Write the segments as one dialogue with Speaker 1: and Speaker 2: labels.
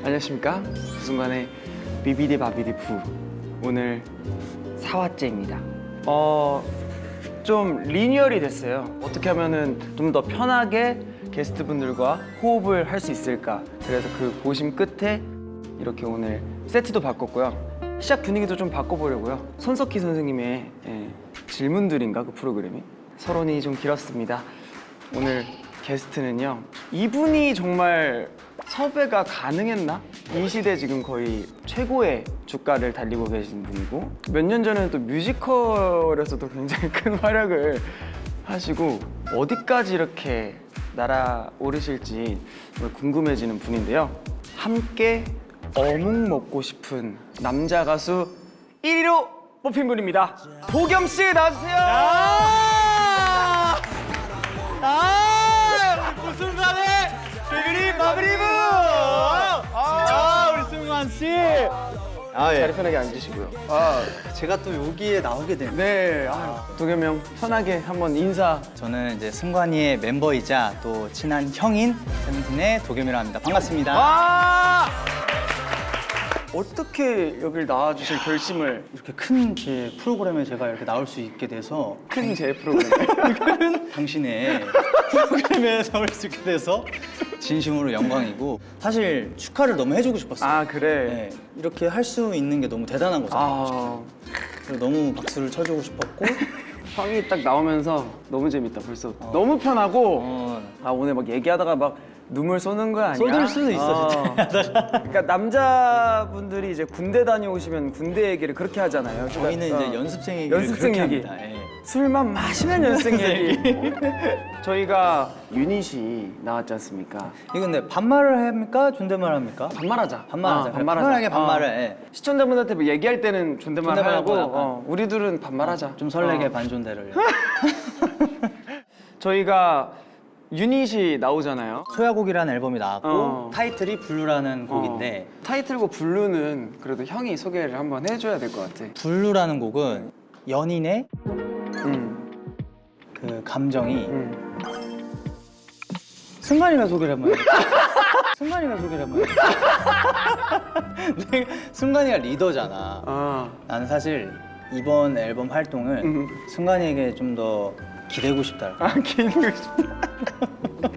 Speaker 1: 안녕하십니까? 부순간의 비비디 바비디 부. 오늘 4화째입니다. 좀 리뉴얼이 됐어요. 어떻게 하면은 좀 더 편하게 게스트분들과 호흡을 할 수 있을까. 그래서 그 고심 끝에 이렇게 오늘 세트도 바꿨고요. 시작 분위기도 좀 바꿔보려고요. 손석희 선생님의 질문들인가 그 프로그램이 서론이 좀 길었습니다. 오늘 게스트는요, 이분이 정말 섭외가 가능했나? 이 시대 지금 거의 최고의 주가를 달리고 계신 분이고, 몇 년 전에는 또 뮤지컬에서도 굉장히 큰 활약을 하시고 어디까지 이렇게 날아오르실지 궁금해지는 분인데요. 함께 어묵 먹고 싶은 남자 가수 1위로 뽑힌 분입니다. 도겸 씨 나와주세요.
Speaker 2: 우리 부순간의 비비디 바비디부! 우리 승관 씨.
Speaker 1: 자리 편하게 앉으시고요.
Speaker 2: 제가 또 여기에 나오게 됐네.
Speaker 1: 네, 도겸 형 편하게 한번 인사.
Speaker 2: 저는 이제 승관이의 멤버이자 또 친한 형인 세븐틴의 도겸이라 합니다. 반갑습니다.
Speaker 1: 어떻게 여길 나와주실 결심을?
Speaker 2: 이렇게 큰 제 프로그램에 제가 이렇게 나올 수 있게 돼서
Speaker 1: 큰 제 프로그램.
Speaker 2: 당신의 프로그램에 나올 수 있게 돼서 진심으로 영광이고, 사실 축하를 너무 해주고 싶었어요.
Speaker 1: 아 그래.
Speaker 2: 네, 이렇게 할 수 있는 게 너무 대단한 거잖아요. 그리고 너무 박수를 쳐주고 싶었고,
Speaker 1: 형이 딱 나오면서 너무 재밌다 벌써. 너무 편하고. 오늘 막 얘기하다가 막 눈물 쏘는 거 아니야?
Speaker 2: 쏟을 수도 있어, 진짜.
Speaker 1: 그러니까 남자분들이 이제 군대 다녀오시면 군대 얘기를 그렇게 하잖아요.
Speaker 2: 저희는
Speaker 1: 그러니까,
Speaker 2: 이제 연습생 얘기를
Speaker 1: 연습생
Speaker 2: 그렇게
Speaker 1: 얘기.
Speaker 2: 합니다. 예.
Speaker 1: 술만 마시면 연습생 얘기. 저희가 유닛이 나왔지 않습니까?
Speaker 2: 이거 근데 반말을 합니까? 존댓말 합니까?
Speaker 1: 반말하자.
Speaker 2: 반말하자.
Speaker 1: 반말하자.
Speaker 2: 편하게 반말을. 예.
Speaker 1: 시청자분한테 뭐 얘기할 때는 존댓말
Speaker 2: 존댓말하고
Speaker 1: 하고,
Speaker 2: 약간.
Speaker 1: 우리들은 반말하자.
Speaker 2: 좀 설레게 반존대를.
Speaker 1: 저희가 유닛이 나오잖아요.
Speaker 2: 소야곡이라는 앨범이 나왔고,
Speaker 1: 어.
Speaker 2: 타이틀이 블루라는 곡인데,
Speaker 1: 타이틀곡 블루는 그래도 형이 소개를 한번 해줘야 될 것 같아.
Speaker 2: 블루라는 곡은 연인의 그 감정이 승관이가 소개를 한번 해. 승관이가 소개를 한번 해. 승관이가 리더잖아. 나는 사실 이번 앨범 활동을 승관이에게 좀 더 기대고 싶다.
Speaker 1: 기대고 싶다.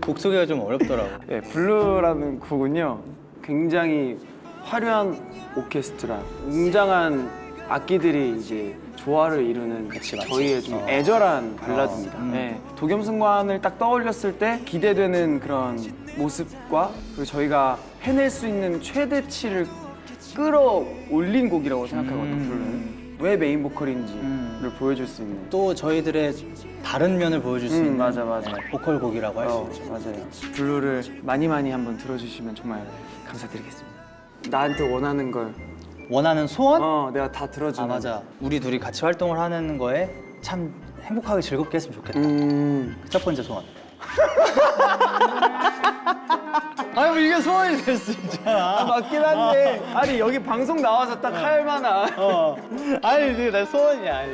Speaker 2: 곡 소개가 좀 어렵더라고.
Speaker 1: 네, 블루라는 곡은요, 굉장히 화려한 오케스트라, 웅장한 악기들이 이제 조화를 이루는
Speaker 2: 그치, 맞지.
Speaker 1: 저희의 좀 애절한 발라드입니다. 네, 도겸승관을 딱 떠올렸을 때 기대되는 그런 모습과 그리고 저희가 해낼 수 있는 최대치를 끌어올린 곡이라고 생각하거든요. 블루는 왜 메인 보컬인지를 보여줄 수 있는.
Speaker 2: 또 저희들의 다른 면을 보여줄 수 있는
Speaker 1: 맞아.
Speaker 2: 보컬 곡이라고 할 수 있죠.
Speaker 1: 맞아요. 블루를 많이 한번 들어주시면 정말 감사드리겠습니다. 나한테 원하는 걸
Speaker 2: 원하는 소원?
Speaker 1: 내가 다 들어주는.
Speaker 2: 맞아. 우리 둘이 같이 활동을 하는 거에 참 행복하게 즐겁게 했으면 좋겠다. 첫 번째 소원. 아니 뭐 이게 소원이 될 수 있잖아.
Speaker 1: 맞긴 한데 아니 여기 방송 나와서 딱 할 만한.
Speaker 2: 아니 이게 내 소원이야. 아니,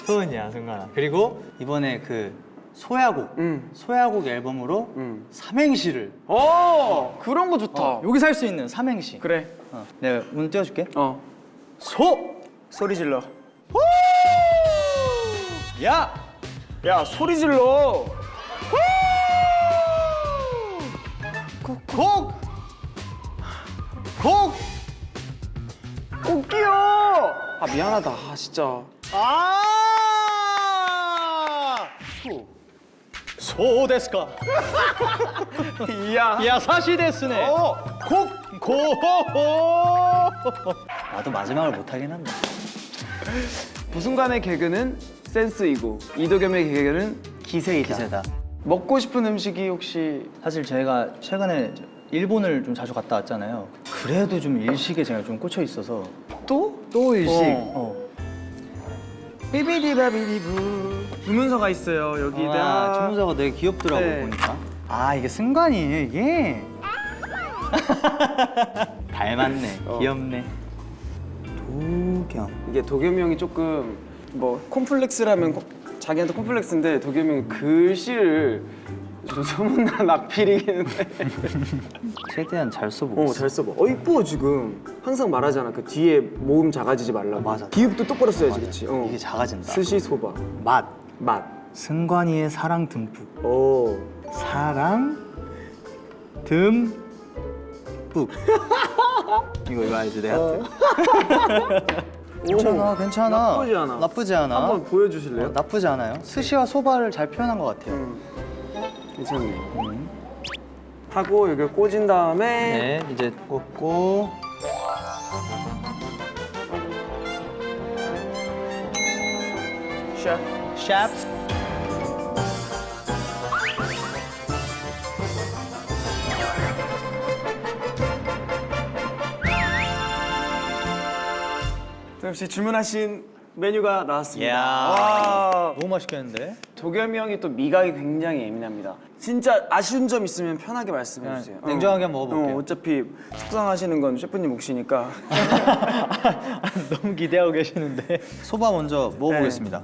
Speaker 2: 소원이야 승관아. 그리고 이번에 그 소야곡 앨범으로 삼행시를
Speaker 1: 그런 거 좋다.
Speaker 2: 여기서 할 수 있는 삼행시.
Speaker 1: 그래.
Speaker 2: 내가 오늘 띄워줄게.
Speaker 1: 소리 질러.
Speaker 2: 야!
Speaker 1: 야 소리 질러.
Speaker 2: 곡!
Speaker 1: 웃기요. 미안하다. 진짜.
Speaker 2: 소 데스까?
Speaker 1: 이야.
Speaker 2: 사시 데스네. 곡! 나도 마지막을 못하긴 한다.
Speaker 1: 부순간의 개그는 센스이고 이도겸의 개그는 기세이다.
Speaker 2: 기세다.
Speaker 1: 먹고 싶은 음식이 혹시
Speaker 2: 사실 제가 최근에 일본을 좀 자주 갔다 왔잖아요. 그래도 좀 일식에 제가 좀 꽂혀 있어서.
Speaker 1: 또 일식?
Speaker 2: 삐비디바비디부.
Speaker 1: 주문서가 있어요 여기다.
Speaker 2: 주문서가 되게 귀엽더라고
Speaker 1: 네.
Speaker 2: 보니까. 이게 승관이에요 이게. 닮았네. 귀엽네. 도겸.
Speaker 1: 이게 도겸이 형이 조금 뭐 콤플렉스라면 자기한테 콤플렉스인데 도겸이 형이 글씨를 저 소문난 악필이긴 한데.
Speaker 2: 최대한 잘 써보고.
Speaker 1: 잘 써봐. 이뻐 지금. 항상 말하잖아. 그 뒤에 모음 작아지지 말라고.
Speaker 2: 맞아.
Speaker 1: 기읍도 똑바로 써야지, 그치?
Speaker 2: 이게 작아진다.
Speaker 1: 스시 소바.
Speaker 2: 맛.
Speaker 1: 맛.
Speaker 2: 승관이의 사랑 듬뿍.
Speaker 1: 오.
Speaker 2: 사랑 듬뿍. 이거 알지 내 하트. 괜찮아.
Speaker 1: 나쁘지 않아.
Speaker 2: 나쁘지 않아.
Speaker 1: 한번 보여주실래요?
Speaker 2: 나쁘지 않아요. 스시와 소바를 잘 표현한 것 같아요.
Speaker 1: 괜찮네. 하고 여기 꽂은 다음에
Speaker 2: 네, 이제 꽂고.
Speaker 1: 셰프.
Speaker 2: 샵.
Speaker 1: 역시 주문하신 메뉴가 나왔습니다.
Speaker 2: 이야.
Speaker 1: 와.
Speaker 2: 너무 맛있겠는데?
Speaker 1: 도겸이 형이 또 미각이 굉장히 예민합니다. 진짜 아쉬운 점 있으면 편하게 말씀해 주세요.
Speaker 2: 냉정하게 한번 먹어볼게요.
Speaker 1: 어차피 속상하시는 건 셰프님 몫이니까.
Speaker 2: 너무 기대하고 계시는데. 소바 먼저 먹어보겠습니다.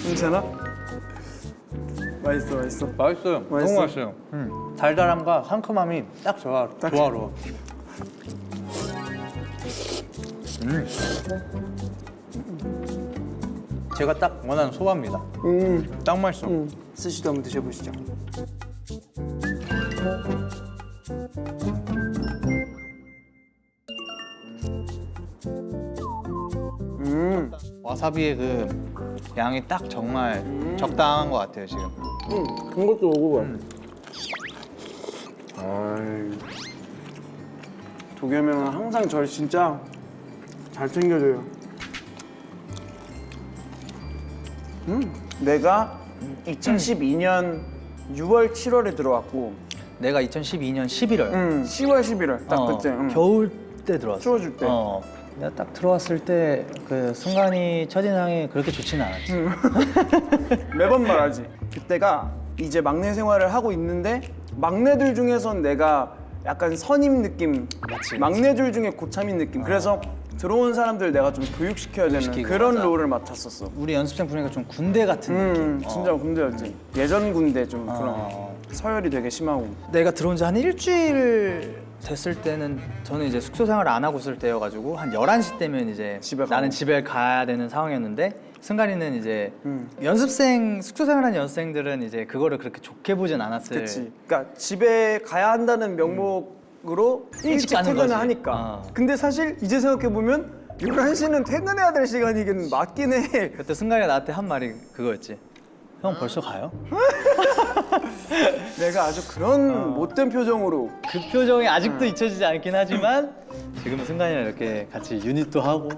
Speaker 1: 괜찮아? 맛있어.
Speaker 2: 맛있어요.
Speaker 1: 맛있어?
Speaker 2: 너무 맛있어요. 달달함과 상큼함이 딱 조화로워. 제가 딱 원하는 소바입니다. 딱 맛있어.
Speaker 1: 스시도 한번 드셔보시죠.
Speaker 2: 와사비의 그 양이 딱 정말 적당한 것 같아요 지금.
Speaker 1: 그것도 먹어봐. 도겸이 형은 항상 절 진짜 잘 챙겨줘요. 내가 2012년 6월, 7월에 들어왔고
Speaker 2: 내가 2012년 11월
Speaker 1: 10월, 11월 딱 그때
Speaker 2: 겨울 때 들어왔어.
Speaker 1: 추워질 때.
Speaker 2: 내가 딱 들어왔을 때 그 순간이 첫인상이 그렇게 좋지는 않았지.
Speaker 1: 매번 말하지. 그때가 이제 막내 생활을 하고 있는데 막내들 중에선 내가 약간 선임 느낌,
Speaker 2: 맞지.
Speaker 1: 막내들 중에 고참인 느낌. 그래서 들어온 사람들 내가 좀 교육시켜야 되는
Speaker 2: 시키고,
Speaker 1: 그런
Speaker 2: 맞아.
Speaker 1: 롤을 맡았었어.
Speaker 2: 우리 연습생 분위기가 좀 군대 같은 느낌.
Speaker 1: 진짜 군대였지. 예전 군대 좀 그런
Speaker 2: 어.
Speaker 1: 서열이 되게 심하고.
Speaker 2: 내가 들어온 지 한 일주일 됐을 때는 저는 이제 숙소 생활을 안 하고 있을 때여가지고 한 11시 때면 이제
Speaker 1: 집에 가고.
Speaker 2: 나는 집에 가야 되는 상황이었는데 승관이는 이제 연습생 숙소 생활하는 연습생들은 이제 그거를 그렇게 좋게 보진 않았을.
Speaker 1: 그치. 그러니까 집에 가야 한다는 명목으로 일찍
Speaker 2: 가는
Speaker 1: 퇴근을
Speaker 2: 거지.
Speaker 1: 하니까. 근데 사실 이제 생각해 보면 11시는 퇴근해야 될 시간이긴 맞긴 해.
Speaker 2: 그때 승관이가 나한테 한 말이 그거였지. 형 벌써 가요?
Speaker 1: 내가 아주 그런 못된 표정으로
Speaker 2: 그 표정이 아직도 잊혀지지 않긴 하지만 지금 승관이랑 이렇게 같이 유닛도 하고.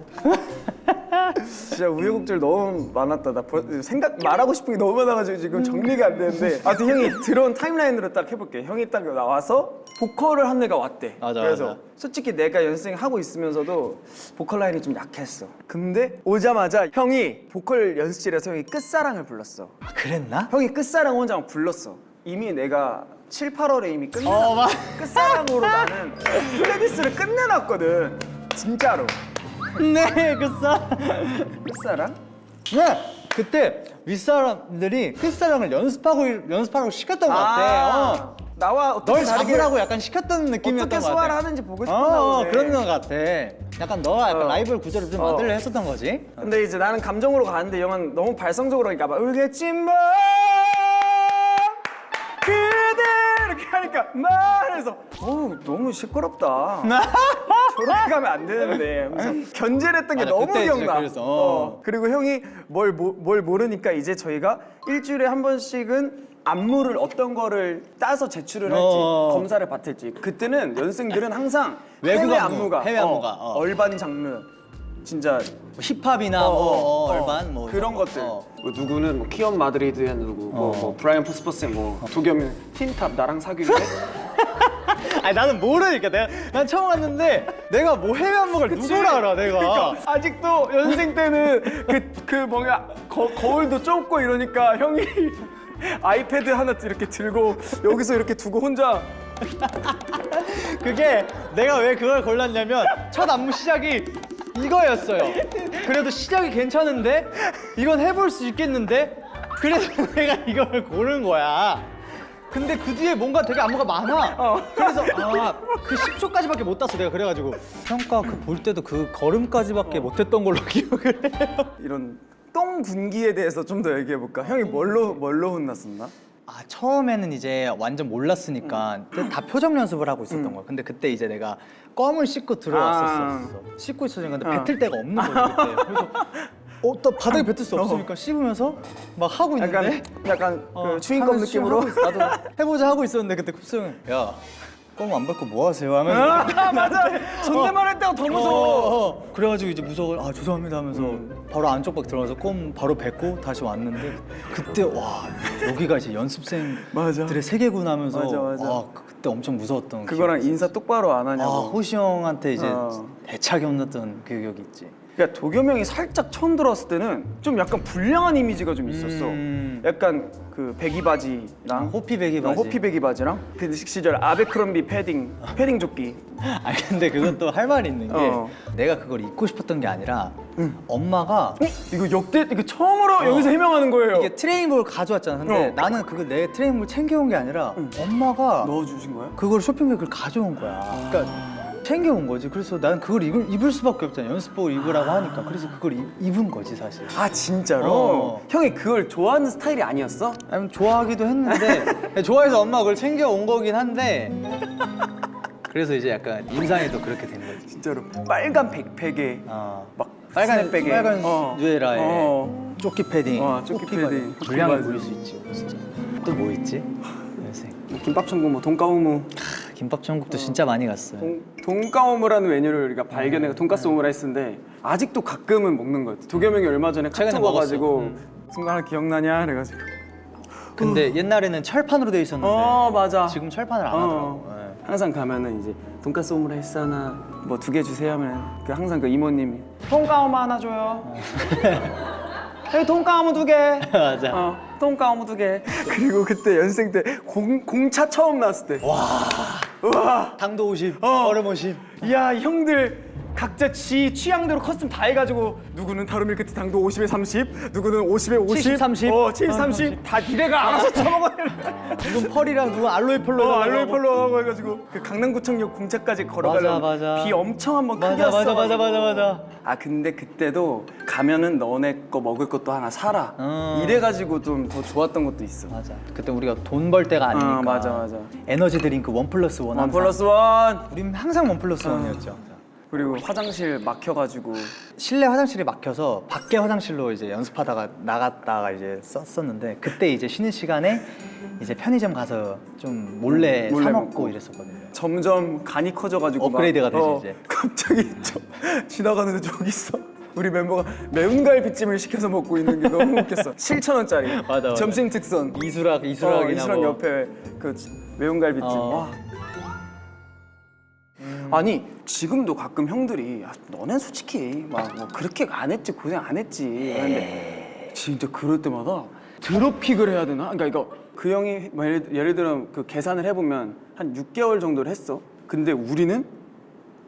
Speaker 1: 진짜 우여곡절 너무 많았다. 나 생각 말하고 싶은 게 너무 많아가지고 지금 정리가 안 되는데. 아무튼 형이 들어온 타임라인으로 딱 해볼게. 형이 딱 나와서 보컬을 한 애가 왔대.
Speaker 2: 맞아,
Speaker 1: 그래서
Speaker 2: 맞아.
Speaker 1: 솔직히 내가 연습생 하고 있으면서도 보컬 라인이 좀 약했어. 근데 오자마자 형이 보컬 연습실에서 형이 끝사랑을 불렀어.
Speaker 2: 아, 그랬나?
Speaker 1: 형이 끝사랑 혼자 막 불렀어. 이미 내가 7, 8월에 이미 끝사랑으로 나는 플레이리스트를 끝내놨거든. 진짜로.
Speaker 2: 네,
Speaker 1: 끝사랑?
Speaker 2: 네, 그때 윗사람들이 끝사랑을 연습하라고 시켰던 것 같아.
Speaker 1: 나와 어떻게
Speaker 2: 널
Speaker 1: 다르게
Speaker 2: 잡으라고 약간 시켰던 느낌이었던
Speaker 1: 어떻게
Speaker 2: 것 같아.
Speaker 1: 소화를 하는지 보고 싶었나 보네.
Speaker 2: 그런 것 같아. 약간 너가 약간
Speaker 1: 어.
Speaker 2: 라이벌 구조를 좀 만들려 했었던 거지.
Speaker 1: 근데 이제 나는 감정으로 가는데 형은 너무 발성적으로 하니까 막 울겠지만 그대 이렇게 하니까 말해서 어우 너무 시끄럽다. 저렇게 가면 안 되는데 하면서 견제를 했던 게
Speaker 2: 맞아,
Speaker 1: 너무
Speaker 2: 그때 진짜
Speaker 1: 기억나.
Speaker 2: 그랬어.
Speaker 1: 그리고 형이 뭘 모르니까 이제 저희가 일주일에 한 번씩은 안무를 어떤 거를 따서 제출을 할지 검사를 받을지. 그때는 연습생들은 항상
Speaker 2: 외국
Speaker 1: 해외
Speaker 2: 안무,
Speaker 1: 안무가
Speaker 2: 해외 안무가,
Speaker 1: 얼반 장르 진짜
Speaker 2: 힙합이나 얼반 뭐
Speaker 1: 그런 것들.
Speaker 2: 어.
Speaker 1: 뭐 누구는 뭐 키언 마드리드야 누구 뭐 브라이언 포스퍼스 뭐 도겸이 틴탑 나랑 사귈래?
Speaker 2: 아니 나는 모르니까 난 처음 왔는데 내가 뭐 해외 안무를 누구라 알아 내가.
Speaker 1: 그러니까 아직도 연생 때는 그 뭐냐 거울도 좁고 이러니까 형이 아이패드 하나 이렇게 들고 여기서 이렇게 두고 혼자
Speaker 2: 그게 내가 왜 그걸 골랐냐면 첫 안무 시작이 이거였어요. 그래도 시작이 괜찮은데 이건 해볼 수 있겠는데 그래서 내가 이걸 고른 거야. 근데 그 뒤에 뭔가 되게 안무가 많아. 그래서 그 10초까지밖에 못 땄어 내가. 그래가지고 평가 그 볼 때도 그 걸음까지밖에 못했던 걸로 기억을 해요.
Speaker 1: 이런 똥 분기에 대해서 좀 더 얘기해 볼까? 형이 뭘로 혼났었나?
Speaker 2: 처음에는 이제 완전 몰랐으니까 다 표정 연습을 하고 있었던 거야. 근데 그때 이제 내가 껌을 씻고 들어왔었어. 씻고 있었으니까 근데 뱉을 데가 없는 거지 그때. 그래서 또 바닥에 뱉을 수 없으니까 씹으면서 막 하고 있는데
Speaker 1: 약간 그 추인검 느낌으로
Speaker 2: 나도 해보자 하고 있었는데 그때 쿱스 형이 야 껌 안 뱉고 뭐 하세요? 하면서
Speaker 1: 맞아. 존댓말 할 때가 더 무서워.
Speaker 2: 그래가지고 이제 무서워. 죄송합니다 하면서 바로 안쪽 박 들어가서 껌 바로 뱉고 다시 왔는데 그때 와 여기가 이제 연습생들의 세계구나 하면서
Speaker 1: 맞아.
Speaker 2: 그때 엄청 무서웠던
Speaker 1: 그거랑 인사 똑바로 안 하냐고.
Speaker 2: 호시 형한테 이제 대차게 혼났던 그 기억이 있지.
Speaker 1: 그러니까 도겸 형이 살짝 처음 들어왔을 때는 좀 약간 불량한 이미지가 좀 있었어. 약간 그 배기 바지랑
Speaker 2: 호피 배기 바지.
Speaker 1: 호피 배기 바지랑 그 시절 아베크롬비 패딩 조끼.
Speaker 2: 근데 그것도 할 말이 있는 게
Speaker 1: 어.
Speaker 2: 내가 그걸 입고 싶었던 게 아니라 엄마가
Speaker 1: 이거 역대 이거 처음으로 여기서 해명하는 거예요.
Speaker 2: 이게 트레이닝복을 가져왔잖아. 근데 나는 그거 내 트레이닝복을 챙겨온 게 아니라 엄마가
Speaker 1: 넣어주신 거야?
Speaker 2: 그걸 쇼핑백을 가져온 거야. 그러니까 챙겨온 거지. 그래서 난 그걸 입을 수밖에 없잖아. 연습복을 입으라고 하니까. 그래서 그걸 입은 거지 사실.
Speaker 1: 진짜로? 형이 그걸 좋아하는 스타일이 아니었어?
Speaker 2: 아니 좋아하기도 했는데 좋아해서 엄마가 그걸 챙겨온 거긴 한데 그래서 이제 약간 인상이 또 그렇게 된 거지.
Speaker 1: 진짜로 빨간 백팩에 막
Speaker 2: 빨간
Speaker 1: 스냅백에
Speaker 2: 뉴에라에 조끼 패딩,
Speaker 1: 조끼
Speaker 2: 호피 바지.
Speaker 1: 패딩.
Speaker 2: 불량해
Speaker 1: 맞아.
Speaker 2: 보일 수 있지 진짜. 또 뭐 있지? 연습생.
Speaker 1: 김밥천국 뭐 돈가우무.
Speaker 2: 김밥 천국도 진짜 많이 갔어요.
Speaker 1: 돈가오무라는 메뉴를 우리가 발견해서 돈가스 오므라이스인데 아직도 가끔은 먹는 것 같아. 도겸 형이 얼마 전에
Speaker 2: 최근에
Speaker 1: 카톡 와가지고 순간 하나 기억나냐? 그래가지고
Speaker 2: 근데 옛날에는 철판으로 돼 있었는데
Speaker 1: 맞아.
Speaker 2: 지금 철판을 안 하더라고. 네.
Speaker 1: 항상 가면은 이제 돈가스 오므라이스 하나 뭐 2개 주세요 하면 항상 그 이모님이 돈가오무 하나 줘요. 여기 돈가오무 2개.
Speaker 2: 맞아.
Speaker 1: 돈가오무 2개. 그리고 그때 연습생 때 공차 처음 나왔을 때 와.
Speaker 2: 당도 50, 얼음 50.
Speaker 1: 이야 형들 각자 지 취향대로 커스텀 다 해가지고 누구는 타로밀크티 당도 50에 30, 누구는 50에 50,
Speaker 2: 70, 30.
Speaker 1: 70, 30. 다 니네가 알아서 쳐먹어야
Speaker 2: 누군 펄이랑 누군 알로에 펄로
Speaker 1: 알로에 펄로 하고 해가지고 그 강남구청역 공차까지 걸어가려고
Speaker 2: 맞아.
Speaker 1: 비 엄청 한번 크게 왔어.
Speaker 2: 맞아.
Speaker 1: 근데 그때도 가면은 너네 거 먹을 것도 하나 사라. 이래가지고 좀 더 좋았던 것도 있어.
Speaker 2: 맞아. 그때 우리가 돈 벌 때가 아니니까.
Speaker 1: 맞아.
Speaker 2: 에너지 드링크 1+1
Speaker 1: 원 플러스
Speaker 2: 항상.
Speaker 1: 원.
Speaker 2: 우리는 항상 1+1이었죠.
Speaker 1: 그리고 화장실 막혀가지고
Speaker 2: 실내 화장실이 막혀서 밖에 화장실로 이제 연습하다가 나갔다가 이제 썼었는데 그때 이제 쉬는 시간에 이제 편의점 가서 좀 몰래 사 먹고 이랬었거든요.
Speaker 1: 점점 간이 커져가지고
Speaker 2: 업그레이드가 되지 이제.
Speaker 1: 갑자기 지나가는데 저기 있어. 우리 멤버가 매운 갈비찜을 시켜서 먹고 있는 게 너무 웃겼어. 7,000원짜리.
Speaker 2: 맞아.
Speaker 1: 점심 특선.
Speaker 2: 이수락이나
Speaker 1: 이수락
Speaker 2: 뭐.
Speaker 1: 옆에 그 매운 갈비찜. 와. 아니 지금도 가끔 형들이 너넨 솔직히 막 뭐 그렇게 안 했지 고생 안 했지 근데 진짜 그럴 때마다 드롭킥을 해야 되나? 그러니까 이거 그 형이 뭐 예를 들어 그 계산을 해보면 한 6개월 정도를 했어. 근데 우리는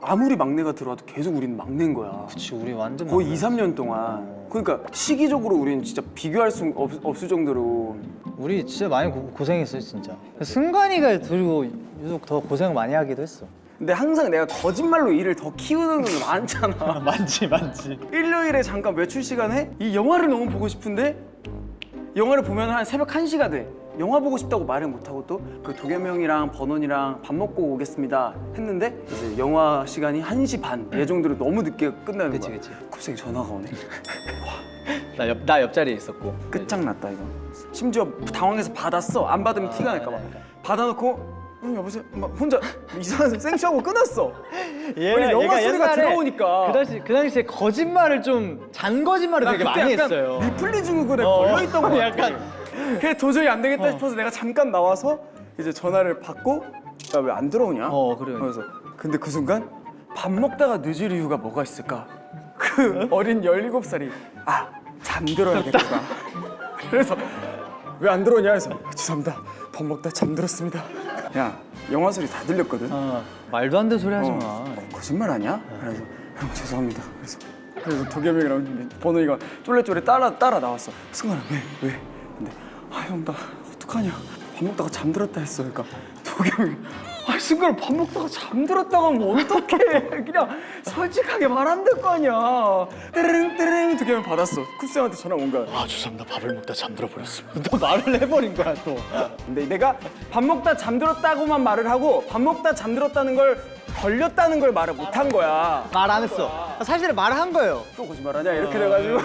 Speaker 1: 아무리 막내가 들어와도 계속 우리는 막내인 거야.
Speaker 2: 그치 우리 완전
Speaker 1: 거의 2, 3년 동안. 그러니까 시기적으로 우리는 진짜 비교할 수 없을 정도로.
Speaker 2: 우리 진짜 많이 고생했어요 진짜. 승관이가 그리고 유독 더 고생을 많이 하기도 했어.
Speaker 1: 근데 항상 내가 거짓말로 일을 더 키우는 건 많잖아.
Speaker 2: 많지.
Speaker 1: 일요일에 잠깐 외출 시간에 이 영화를 너무 보고 싶은데 영화를 보면 한 새벽 1시가 돼. 영화 보고 싶다고 말을 못하고 또 그 도겸 형이랑 번원이랑 밥 먹고 오겠습니다 했는데 이제 영화 시간이 1시 반 예정대로 너무 늦게 끝나는 거야.
Speaker 2: 그치.
Speaker 1: 갑자기 전화가 오네.
Speaker 2: 나 옆자리에 있었고.
Speaker 1: 끝장났다 이거. 심지어 당황해서 받았어. 안 받으면 티가 날까 봐. 받아놓고 여보세요? 막 혼자 이상한 생쇼하고 끊었어. 원래 영화 소리가 들어오니까.
Speaker 2: 그 당시에 거짓말을 좀 잔 거짓말을 되게 많이 했어요.
Speaker 1: 리플리 증후군에 걸려있던 거 같아.
Speaker 2: 약간.
Speaker 1: 그래 도저히 안 되겠다 싶어서 내가 잠깐 나와서 이제 전화를 받고 야 왜 안 들어오냐?
Speaker 2: 그래.
Speaker 1: 그래서 근데 그 순간 밥 먹다가 늦을 이유가 뭐가 있을까? 그 어린 17살이 잠들어야겠구나. 그래서 왜 안 들어오냐 해서 죄송합니다. 밥 먹다 잠들었습니다. 야 영화 소리 다 들렸거든.
Speaker 2: 말도 안 되는 소리 하지 마.
Speaker 1: 거짓말 아니야? 그래서 형 죄송합니다. 그래서 도겸이랑 번호이가 쫄래쫄래 따라 나왔어. 승관아 왜? 근데 형 나 어떡하냐. 밥 먹다가 잠들었다 했어. 그러니까 도겸이 승관아 밥 먹다가 잠들었다고 하면 어떡해. 그냥 솔직하게 말하면 될 거 아니야. 띠르릉 도겸이 받았어. 쿱스형한테 전화 온 거야.
Speaker 2: 아 죄송합니다. 밥을 먹다 잠들어 버렸습니다. 또 말을 해버린 거야 또.
Speaker 1: 근데 내가 밥 먹다 잠들었다고만 말을 하고 밥 먹다 잠들었다는 걸 걸렸다는 걸 말을 못 한 거야.
Speaker 2: 말 안 했어. 사실은 말을 한 거예요.
Speaker 1: 또 거짓말하냐 이렇게 돼가지고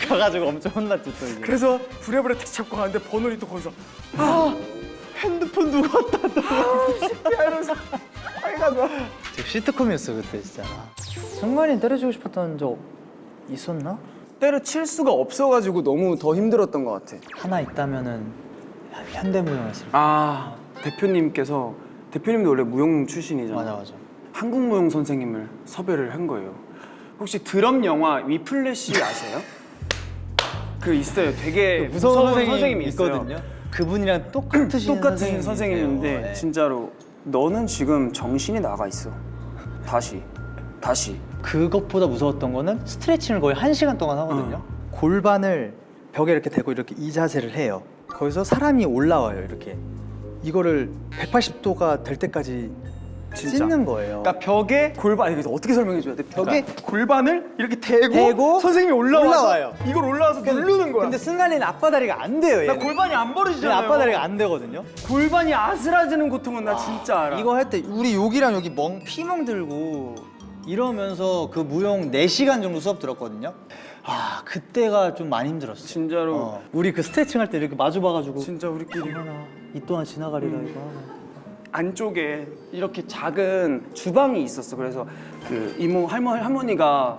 Speaker 2: 가가지고 엄청 혼났지 또 이게.
Speaker 1: 그래서 부랴부랴 택시 잡고 가는데 번호리 또 거기서
Speaker 2: 핸드폰 누가 갖다 놔?
Speaker 1: 이러면서 해가지고
Speaker 2: 시트콤이었어 그때 진짜. 승관이 때려주고 싶었던 적 있었나?
Speaker 1: 때려칠 수가 없어가지고 너무 더 힘들었던 것 같아.
Speaker 2: 하나 있다면은 현대무용했을 때.
Speaker 1: 대표님도 원래 무용 출신이잖아.
Speaker 2: 맞아.
Speaker 1: 한국무용 선생님을 섭외를 한 거예요. 혹시 드럼 영화 위플래시 아세요? 그 있어요. 되게 무서운 선생님이
Speaker 2: 있거든요. 그분이랑 똑같으신
Speaker 1: 선생님인데
Speaker 2: 네.
Speaker 1: 진짜로 너는 지금 정신이 나가 있어. 다시.
Speaker 2: 그것보다 무서웠던 거는 스트레칭을 거의 1시간 동안 하거든요. 골반을 벽에 이렇게 대고 이렇게 이 자세를 해요. 거기서 사람이 올라와요 이렇게. 이거를 180도가 될 때까지
Speaker 1: 진짜.
Speaker 2: 찢는 거예요.
Speaker 1: 그러니까 벽에 골반 이거 어떻게 설명해 줘야 돼? 벽에
Speaker 2: 그러니까
Speaker 1: 골반을 이렇게 대고
Speaker 2: 대고
Speaker 1: 선생님이 올라와서
Speaker 2: 올라와요.
Speaker 1: 이걸 올라와서 누르는 거야.
Speaker 2: 근데 승관이는 앞바다리가 안 돼요.
Speaker 1: 나
Speaker 2: 얘는.
Speaker 1: 골반이 안 벌어지잖아요.
Speaker 2: 앞바다리가 안 되거든요.
Speaker 1: 골반이 아슬아지는 고통은 나 진짜 알아.
Speaker 2: 이거 할 때 우리 여기랑 여기 피멍 들고 이러면서 그 무용 4시간 정도 수업 들었거든요. 아 그때가 좀 많이 힘들었어.
Speaker 1: 진짜로
Speaker 2: 우리 그 스트레칭 할 때 이렇게 마주 봐가지고
Speaker 1: 진짜 우리끼리
Speaker 2: 하나 이 동안 지나가리라 이거.
Speaker 1: 안쪽에 이렇게 작은 주방이 있었어. 그래서 그 이모 할머니가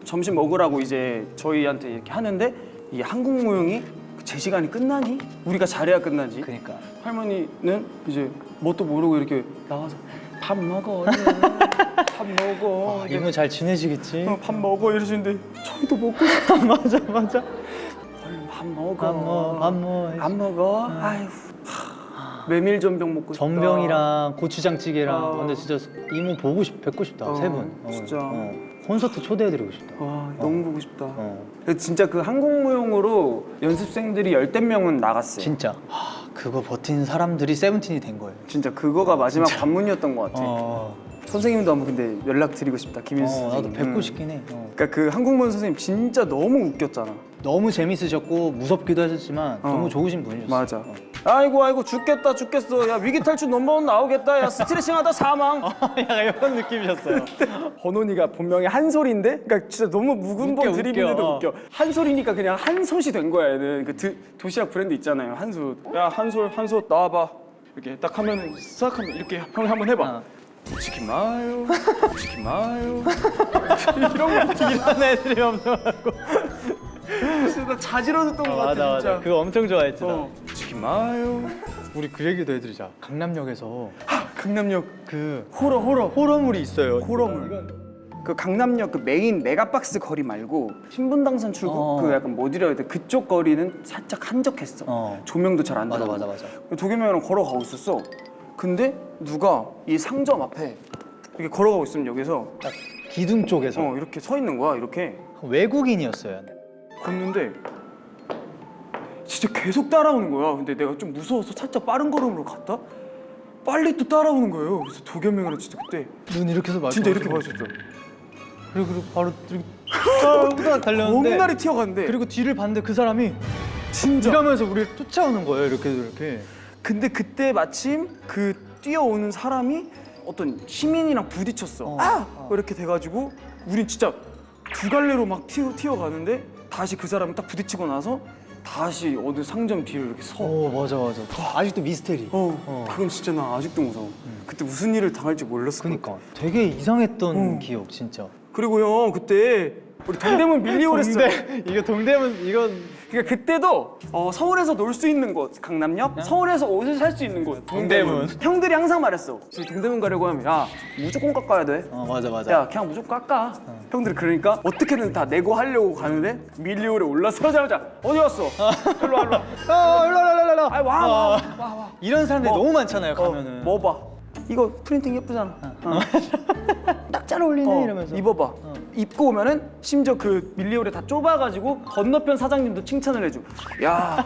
Speaker 1: 점심 먹으라고 이제 저희한테 이렇게 하는데 이 한국 무용이 제 시간이 끝나니? 우리가 잘해야 끝나지.
Speaker 2: 그러니까
Speaker 1: 할머니는 이제 뭣도 모르고 이렇게 나가서 밥 먹어. 얼른. 밥 먹어.
Speaker 2: 이모 잘 지내시겠지?
Speaker 1: 밥 먹어 이러시는데 저희도 먹고 싶다.
Speaker 2: 맞아.
Speaker 1: 얼른 밥 먹어.
Speaker 2: 밥 먹어.
Speaker 1: 안 먹어? 아휴. 메밀전병 먹고 싶다.
Speaker 2: 전병이랑 고추장찌개랑 근데 진짜 이모 뵙고 싶다. 세 분.
Speaker 1: 진짜.
Speaker 2: 콘서트 초대해드리고 싶다.
Speaker 1: 와 너무 보고 싶다. 진짜 그 한국무용으로 연습생들이 10명은 나갔어요.
Speaker 2: 진짜 그거 버틴 사람들이 세븐틴이 된 거예요.
Speaker 1: 진짜 그거가 마지막 관문이었던 것 같아. 선생님도 한번 근데 연락 드리고 싶다. 김인수 선생님.
Speaker 2: 나도 뵙고 싶긴 해.
Speaker 1: 그러니까 그 한국무용 선생님 진짜 너무 웃겼잖아.
Speaker 2: 너무 재밌으셨고 무섭기도 하셨지만 너무 좋으신 분이셨어.
Speaker 1: 맞아. 아이고 죽겠어. 야 위기 탈출 넘버원 나오겠다. 야 스트레칭하다 사망.
Speaker 2: 약간 이런 느낌이셨어요.
Speaker 1: 번원이가 본명이 한솔인데, 그러니까 진짜 너무 묵은본 드립인데도 웃겨. 한솔이니까 그냥 한솥이 된 거야 얘는. 그 도시락 브랜드 있잖아요. 한솥. 야 한솥 나와봐. 이렇게 딱 하면은 싹 하면 이렇게 형이 한번 해봐. 치킨 마요.
Speaker 2: 이런 애들이 엄청하고.
Speaker 1: 진짜 나 자지러졌던 것 같아 진짜.
Speaker 2: 그거 엄청 좋아했지 나.
Speaker 1: 치킨 마요.
Speaker 2: 우리 그 얘기도 해드리자. 강남역에서
Speaker 1: 강남역
Speaker 2: 그
Speaker 1: 호러물이 있어요.
Speaker 2: 호러물.
Speaker 1: 그 강남역 그 메인 메가박스 거리 말고 신분당선 출구 그 약간 뭐 드려야 돼 그쪽 거리는 살짝 한적했어. 조명도 잘 안 들어.
Speaker 2: 맞아.
Speaker 1: 도겸이 형이랑 걸어가고 있었어. 근데 누가 이 상점 앞에 이렇게 걸어가고 있으면 여기서
Speaker 2: 딱 기둥 쪽에서
Speaker 1: 이렇게 서 있는 거야. 이렇게
Speaker 2: 외국인이었어요.
Speaker 1: 걷는데 진짜 계속 따라오는 거야. 근데 내가 좀 무서워서 살짝 빠른 걸음으로 갔다 빨리 또 따라오는 거예요. 그래서 도겸이 형이랑 진짜 그때
Speaker 2: 눈 이렇게 해서
Speaker 1: 진짜 이렇게 마주쳤어.
Speaker 2: 그리고 바로 이렇게 달렸는데
Speaker 1: 겁나게 튀어갔는데
Speaker 2: 그리고 뒤를 봤는데 그 사람이
Speaker 1: 진짜
Speaker 2: 이러면서 우리를 쫓아오는 거예요. 이렇게.
Speaker 1: 근데 그때 마침 그 뛰어오는 사람이 어떤 시민이랑 부딪혔어. 이렇게 돼가지고 우린 진짜 두 갈래로 막 튀어가는데 다시 그 사람이 딱 부딪히고 나서 다시 어느 상점 뒤로 이렇게 서.
Speaker 2: 맞아. 아직도 미스테리.
Speaker 1: 그건 진짜 나 아직도 무서워. 그때 무슨 일을 당할지 몰랐어.
Speaker 2: 그러니까 되게 이상했던 기억 진짜.
Speaker 1: 그리고 형 그때 우리 동대문 밀리오랬어.
Speaker 2: 이거 동대문 이건
Speaker 1: 그러니까 그때도 서울에서 놀 수 있는 곳 강남역, 서울에서 옷을 살 수 있는 곳 동대문. 형들이 항상 말했어. 저희 동대문 가려고 하면 야 무조건 깎아야 돼.
Speaker 2: 맞아.
Speaker 1: 야 그냥 무조건 깎아. 형들이 그러니까 어떻게든 다 내고 하려고 가는데 밀리오에 올라서자마자 어디 갔어? 일로 와.
Speaker 2: 일로.
Speaker 1: 아이 와.
Speaker 2: 이런 사람들이 너무 많잖아요. 가면은.
Speaker 1: 뭐 봐. 이거 프린팅 예쁘잖아. 딱
Speaker 2: 잘 어울리네 이러면서.
Speaker 1: 입어봐. 입고 오면은 심지어 그 밀리오를 다 좁아가지고 건너편 사장님도 칭찬을 해줘. 야,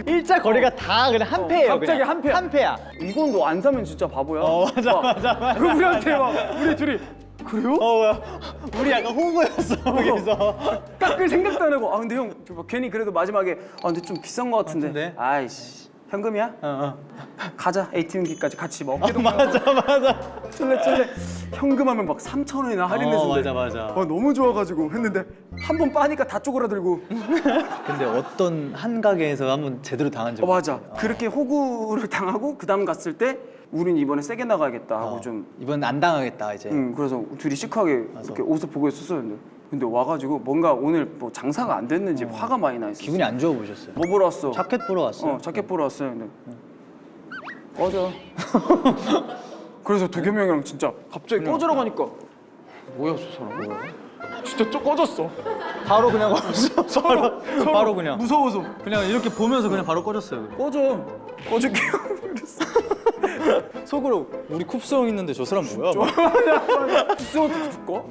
Speaker 2: 일자 거리가 다 그냥 한 패예요.
Speaker 1: 갑자기
Speaker 2: 그냥.
Speaker 1: 한 패야.
Speaker 2: 한 패야.
Speaker 1: 이건 너 안 사면 진짜 바보야.
Speaker 2: 맞아.
Speaker 1: 그 우리한테 막 우리 둘이 그래요?
Speaker 2: 뭐야? 우리 약간 호구였어 거기서.
Speaker 1: 깎을 생각도 안 하고. 아 근데 형, 저 괜히 그래도 마지막에 아 근데 좀 비싼 거 같은데.
Speaker 2: 같은데?
Speaker 1: 아이씨, 현금이야?
Speaker 2: 어.
Speaker 1: 가자. ATM기까지 같이 먹기도
Speaker 2: 맞아.
Speaker 1: 쫄래 현금하면 막 3,000원이나 할인해준대.
Speaker 2: 맞아.
Speaker 1: 너무 좋아가지고 했는데 한 번 빠니까 다 쪼그라들고.
Speaker 2: 근데 어떤 한 가게에서 한번 제대로 당한 적
Speaker 1: 맞아. 그렇게 호구를 당하고 그 다음 갔을 때 우린 이번에 세게 나가야겠다 하고 좀.
Speaker 2: 이번 안 당하겠다 이제.
Speaker 1: 그래서 둘이 시크하게 이렇게 옷을 보고 있었어요. 근데 와가지고 뭔가 오늘 뭐 장사가 안 됐는지 화가 많이 나 있었어.
Speaker 2: 기분이 안 좋아 보셨어요?
Speaker 1: 뭐 보러 왔어?
Speaker 2: 자켓 보러 왔어요.
Speaker 1: 자켓 보러 왔어요. 근데 꺼져. 그래서 도겸이 형이랑 진짜 갑자기 꺼지라고 하니까 뭐야 저 사람 뭐야? 진짜 좀 꺼졌어.
Speaker 2: 바로 그냥 꺼졌어. 바로 그냥.
Speaker 1: 무서워서
Speaker 2: 그냥 이렇게 보면서 그냥 바로 꺼졌어요.
Speaker 1: 꺼줄게요. 그랬어.
Speaker 2: 속으로 우리 쿱스 형 있는데 저 사람 뭐야?
Speaker 1: 부스한테 줄까?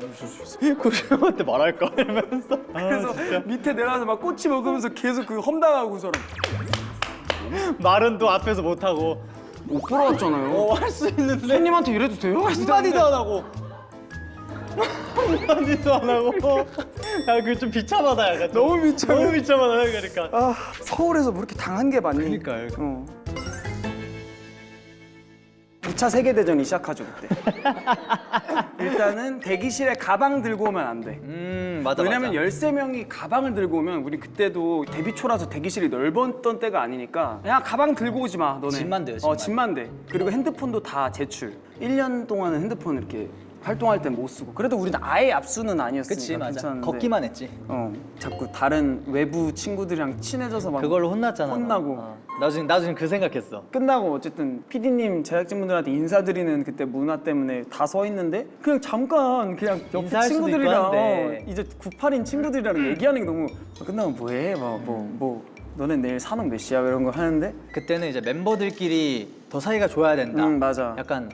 Speaker 2: 쿱스 형한테 말할까? 이러면서.
Speaker 1: 그래서 밑에 내려와서 막 꼬치 먹으면서 계속 그 험담하고 사람
Speaker 2: 말은 또 앞에서 못 하고.
Speaker 1: 못 보러 왔잖아요.
Speaker 2: 할 수 있는데
Speaker 1: 손님한테 이래도 돼요?
Speaker 2: 한마디도 안 하고. 한마디도 안 하고. 야, 그거 좀 비참하다 약간.
Speaker 1: 너무 비참해.
Speaker 2: 너무 비참하다 그러니까.
Speaker 1: 아, 서울에서 뭐 이렇게 당한 게 많니?
Speaker 2: 그러니까요.
Speaker 1: 2차 세계대전이 시작하죠 그때. 일단은 대기실에 가방 들고 오면 안 돼.
Speaker 2: 맞아.
Speaker 1: 왜냐면 13명이 가방을 들고 오면 우리 그때도 데뷔 초라서 대기실이 넓었던 때가 아니니까 그냥 가방 들고 오지 마 너네.
Speaker 2: 집만 돼요,
Speaker 1: 집만.
Speaker 2: 집만.
Speaker 1: 집만 돼. 그리고 핸드폰도 다 제출. 1년 동안은 핸드폰 이렇게 활동할 땐 못 쓰고. 그래도 우리는 아예 압수는 아니었으니까
Speaker 2: 그치 맞아.
Speaker 1: 괜찮은데.
Speaker 2: 걷기만 했지.
Speaker 1: 자꾸 다른 외부 친구들이랑 친해져서 막
Speaker 2: 그걸로 혼났잖아.
Speaker 1: 혼나고.
Speaker 2: 나중에 그 생각했어.
Speaker 1: 끝나고 어쨌든 PD님 제작진분들한테 인사드리는 그때 문화 때문에 다 서 있는데 그냥 잠깐 그냥 옆에
Speaker 2: 인사할 수도 있고
Speaker 1: 친구들이랑
Speaker 2: 한데.
Speaker 1: 이제 98인 친구들이랑 얘기하는 게 너무 끝나면 뭐해? 뭐 너네 내일 산업 몇 시야? 이런 거 하는데
Speaker 2: 그때는 이제 멤버들끼리 더 사이가 좋아야 된다.
Speaker 1: 맞아.
Speaker 2: 약간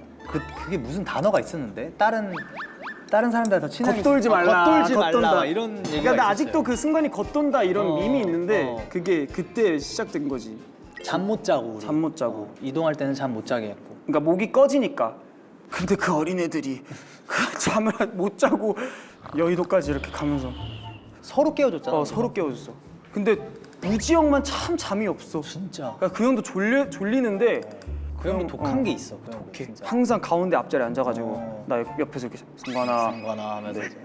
Speaker 2: 그게 무슨 단어가 있었는데 다른 사람들 더 친하게
Speaker 1: 겉돌지 말라.
Speaker 2: 겉돌지 말라
Speaker 1: 겉돈다.
Speaker 2: 이런 얘기가
Speaker 1: 그러니까 나
Speaker 2: 있었어요.
Speaker 1: 아직도 그 순간이 겉돈다 이런 밈이 있는데
Speaker 2: 어.
Speaker 1: 그게 그때 시작된 거지.
Speaker 2: 잠 못 자고 우리.
Speaker 1: 잠 못 자고.
Speaker 2: 이동할 때는 잠 못 자게 했고.
Speaker 1: 그러니까 목이 꺼지니까. 근데 그 어린애들이 그 잠을 못 자고 여의도까지 이렇게 가면서
Speaker 2: 서로 깨워줬잖아.
Speaker 1: 서로 깨워줬어. 근데 우지 형만 참 잠이 없어.
Speaker 2: 진짜.
Speaker 1: 그러니까 그 형도 졸리는데
Speaker 2: 그 형이
Speaker 1: 형,
Speaker 2: 독한 게 있어. 그 형도
Speaker 1: 이렇게
Speaker 2: 진짜.
Speaker 1: 항상 가운데 앞자리에 앉아가지고
Speaker 2: 어.
Speaker 1: 나 옆에서 이렇게 승관아.
Speaker 2: 상관아 하면서 이제.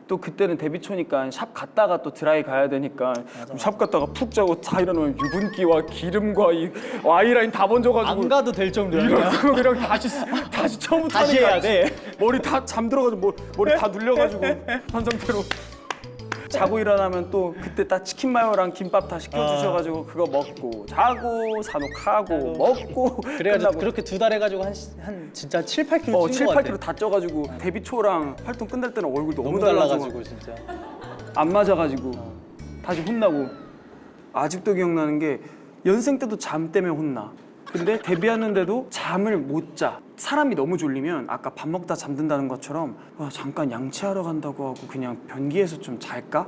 Speaker 1: 또 그때는 데뷔 초니까 샵 갔다가 또 드라이 가야 되니까 샵 갔다가 푹 자고 다 일어나면 유분기와 기름과 이 아이라인 다 번져가지고
Speaker 2: 안 가도 될 정도야.
Speaker 1: 이러고 그냥 다시 처음부터
Speaker 2: 다시
Speaker 1: 하니까
Speaker 2: 해야 돼.
Speaker 1: 머리 다 잠들어가지고 머리 다 눌려가지고 한 상태로 자고 일어나면 또 그때 딱 치킨 마요랑 김밥 다 시켜주셔가지고 그거 먹고 자고 산옥하고 먹고
Speaker 2: 그래가지고
Speaker 1: 끝나고
Speaker 2: 그렇게 2달 해가지고 한 진짜 7, 8kg
Speaker 1: 7,
Speaker 2: 찐거
Speaker 1: 8kg 다 쪄가지고 데뷔 초랑 활동 끝날 때는 얼굴 너무
Speaker 2: 너무
Speaker 1: 달라가지고
Speaker 2: 달라가지고 진짜.
Speaker 1: 안 맞아가지고 다시 혼나고. 아직도 기억나는 게 연생 때도 잠 때문에 혼나. 근데 데뷔하는데도 잠을 못 자. 사람이 너무 졸리면 아까 밥 먹다 잠든다는 것처럼 잠깐 양치하러 간다고 하고 그냥 변기에서 좀 잘까?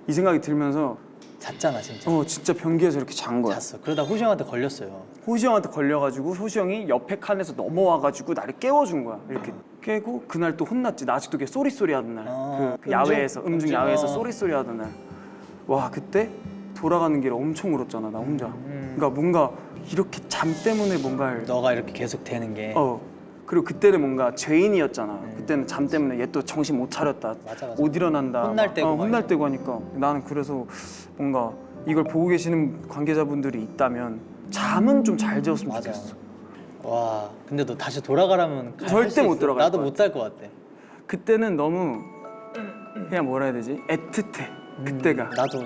Speaker 1: 이 생각이 들면서
Speaker 2: 잤잖아 진짜.
Speaker 1: 진짜 변기에서 이렇게 잔 거야.
Speaker 2: 잤어. 그러다 호시 형한테 걸렸어요.
Speaker 1: 호시 형한테 걸려가지고 호시 형이 옆에 칸에서 넘어와가지고 나를 깨워준 거야. 이렇게 깨고 그날 또 혼났지. 나 아직도 그게 쏘리쏘리 하던 날. 그 야외에서 음중 야외에서 쏘리쏘리 하던 날. 와 그때 돌아가는 길에 엄청 울었잖아 나 혼자. 그러니까 뭔가 이렇게 잠 때문에 뭔가를
Speaker 2: 너가 이렇게 계속 되는 게.
Speaker 1: 그리고 그때는 뭔가 죄인이었잖아. 그때는 잠 때문에 얘 또 정신 못 차렸다.
Speaker 2: 맞아.
Speaker 1: 못 일어난다.
Speaker 2: 혼날 때고 막
Speaker 1: 혼날 때고 하니까 나는 그래서 뭔가 이걸 보고 계시는 관계자분들이 있다면 잠은 좀 잘 재웠으면
Speaker 2: 맞아.
Speaker 1: 좋겠어.
Speaker 2: 와, 근데 너 다시 돌아가라면
Speaker 1: 절대
Speaker 2: 할수
Speaker 1: 못
Speaker 2: 있어?
Speaker 1: 돌아갈
Speaker 2: 나도
Speaker 1: 것
Speaker 2: 못 살 것 같아.
Speaker 1: 그때는 너무 그냥 뭐라 해야 되지? 애틋해. 그때가.
Speaker 2: 나도.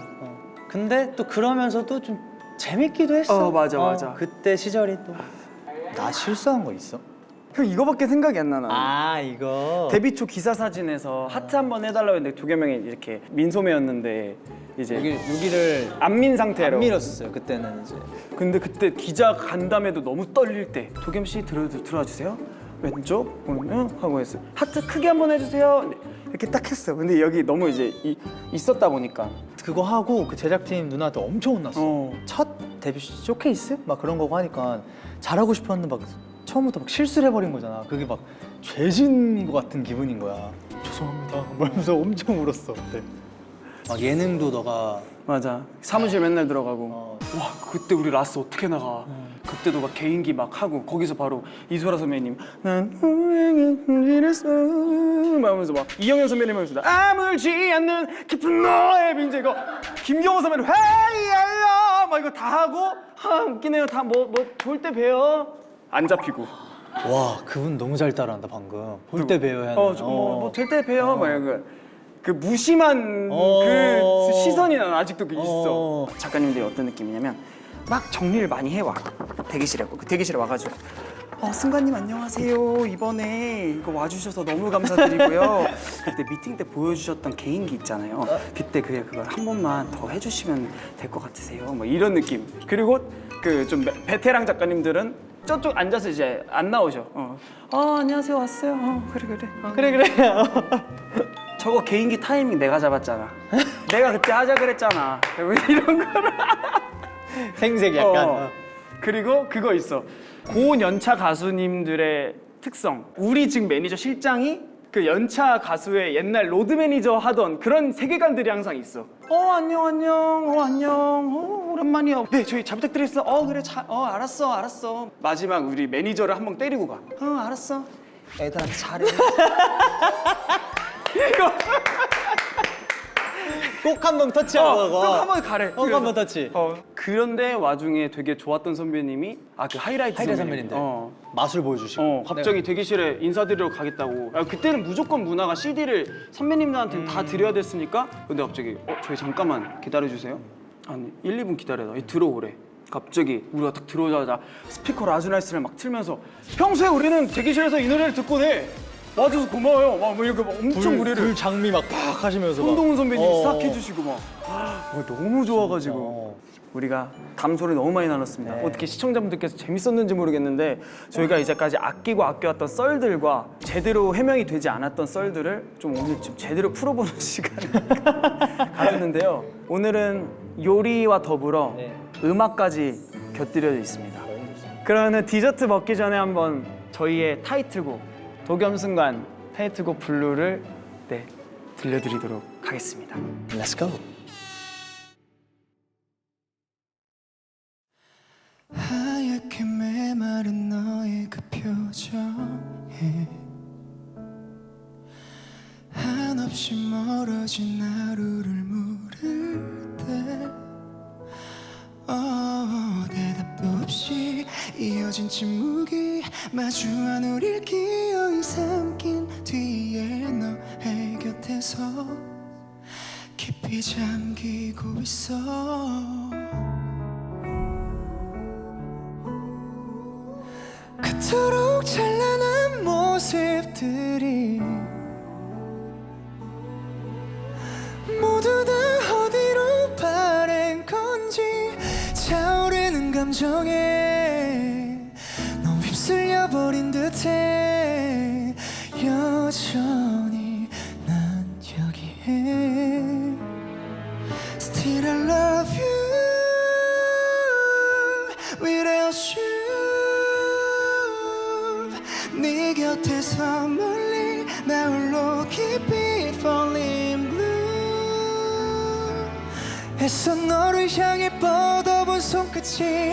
Speaker 2: 근데 또 그러면서도 좀 재밌기도 했어.
Speaker 1: 맞아.
Speaker 2: 그때 시절이 또. 나 실수한 거 있어?
Speaker 1: 형 이거밖에 생각이 안 나. 나는.
Speaker 2: 이거.
Speaker 1: 데뷔 초 기사 사진에서 하트 한번 해달라고 했는데 도겸 형이 이렇게 민소매였는데 이제
Speaker 2: 여기를
Speaker 1: 안민 상태로.
Speaker 2: 안 밀었었어요. 그때는 이제.
Speaker 1: 근데 그때 기자 간담회도 너무 떨릴 때 도겸 씨 들어와 주세요. 왼쪽 오른쪽 하고 했어. 하트 크게 한번 해주세요. 이렇게 딱 했어. 근데 여기 너무 이제 있었다 보니까
Speaker 2: 그거 하고 그 제작팀 누나한테 엄청 혼났어.
Speaker 1: 어.
Speaker 2: 첫 데뷔 쇼케이스 막 그런 거고 하니까 잘하고 싶었는데 막 처음부터 막 실수를 해버린 거잖아. 그게 막 죄진 거 같은 기분인 거야. 죄송합니다. 말면서 엄청 울었어. 그때. 막 예능도 너가
Speaker 1: 맞아. 사무실 맨날 들어가고.
Speaker 2: 어.
Speaker 1: 와 그때 우리 라스 어떻게 나가? 그때도 막 개인기 막 하고 거기서 바로 이소라 선배님 난 후회는 이랬어 막 하면서 막 이영현 선배님 하면서 아물지 않는 깊은 너의 빈재 이거 김경호 선배님 헤이야 막 이거 다 하고 웃기네요. 다 뭐 볼 때 봬요. 안 잡히고.
Speaker 2: 와 그분 너무 잘 따라한다 방금. 볼 때 배워야 하는.
Speaker 1: 뭐될 때 봬요. 막 이거. 그 무심한
Speaker 2: 어.
Speaker 1: 그 시선이 난 아직도 그 있어.
Speaker 2: 어.
Speaker 1: 작가님들이 어떤 느낌이냐면 막 정리를 많이 해와. 대기실에 와가지고 승관님 안녕하세요. 이번에 이거 와주셔서 너무 감사드리고요. 그때 미팅 때 보여주셨던 개인기 있잖아요. 그때 그걸 한 번만 더 해주시면 될 것 같으세요. 뭐 이런 느낌. 그리고 그 좀 베테랑 작가님들은 저쪽 앉아서 이제 안 나오셔. 안녕하세요 왔어요. 그래. 저거 개인기 타이밍 내가 잡았잖아. 내가 그때 하자 그랬잖아. 이런 거를.
Speaker 2: 생색 약간.
Speaker 1: 그리고 그거 있어. 고연차 가수님들의 특성. 우리 지금 매니저 실장이 그 연차 가수의 옛날 로드 매니저 하던 그런 세계관들이 항상 있어. 안녕. 오랜만이야. 네, 저희 잘 부탁드렸어. 그래, 알았어. 마지막 우리 매니저를 한 번 때리고 가. 알았어. 애들한테 잘해. 이거.
Speaker 2: 꼭 한 번 터치하고 가고.
Speaker 1: 꼭 한 번 가래.
Speaker 2: 꼭 한 번 터치.
Speaker 1: 그런데 와중에 되게 좋았던 선배님이 그 하이라이트
Speaker 2: 선배님들. 마술 보여주시고.
Speaker 1: 갑자기 대기실에 인사드리러 가겠다고. 그때는 무조건 문화가 CD를 선배님들한테 다 드려야 됐으니까. 근데 갑자기 저희 잠깐만 기다려주세요. 아니 1, 2분 기다려라. 들어오래. 갑자기 우리가 딱 들어오자마자 스피커 라즈나이스를 막 틀면서 평소에 우리는 대기실에서 이 노래를 듣곤 해. 와줘서 고마워요. 막 이렇게 막 엄청 우리를
Speaker 2: 불 장미 막 팍 하시면서
Speaker 1: 손동훈 선배님이 싹
Speaker 2: 어.
Speaker 1: 해주시고 막 너무 좋아가지고 우리가 담소를 너무 많이 나눴습니다.
Speaker 2: 네.
Speaker 1: 어떻게 시청자분들께서 재밌었는지 모르겠는데 저희가 이제까지 아껴왔던 썰들과 제대로 해명이 되지 않았던 썰들을 좀 오늘 좀 제대로 풀어보는 시간을 가졌는데요. 오늘은 요리와 더불어
Speaker 2: 네.
Speaker 1: 음악까지 곁들여져 있습니다. 그러면 디저트 먹기 전에 한번 저희의 타이틀곡 도겸순간 타이틀곡 블루를 들려드리도록 하겠습니다.
Speaker 2: Let's go.
Speaker 3: 하얗게 메마른 너의 그 표정에 한없이 멀어진 하루를 물을 때 대답도 없이 이어진 침묵이 마주한 우릴 기어이 삼킨 뒤에 너의 곁에서 깊이 잠기고 있어. 그토록 찬란한 모습들이 모두 다 어디로 바랜 건지 차오르는 감정에 너무 휩쓸려 버린 듯해. 여전히 난 여기에 Still I love you without you. 네 곁에서 멀리 나 홀로 깊이 falling blue. 애써 너를 향해 뻗어본 손끝이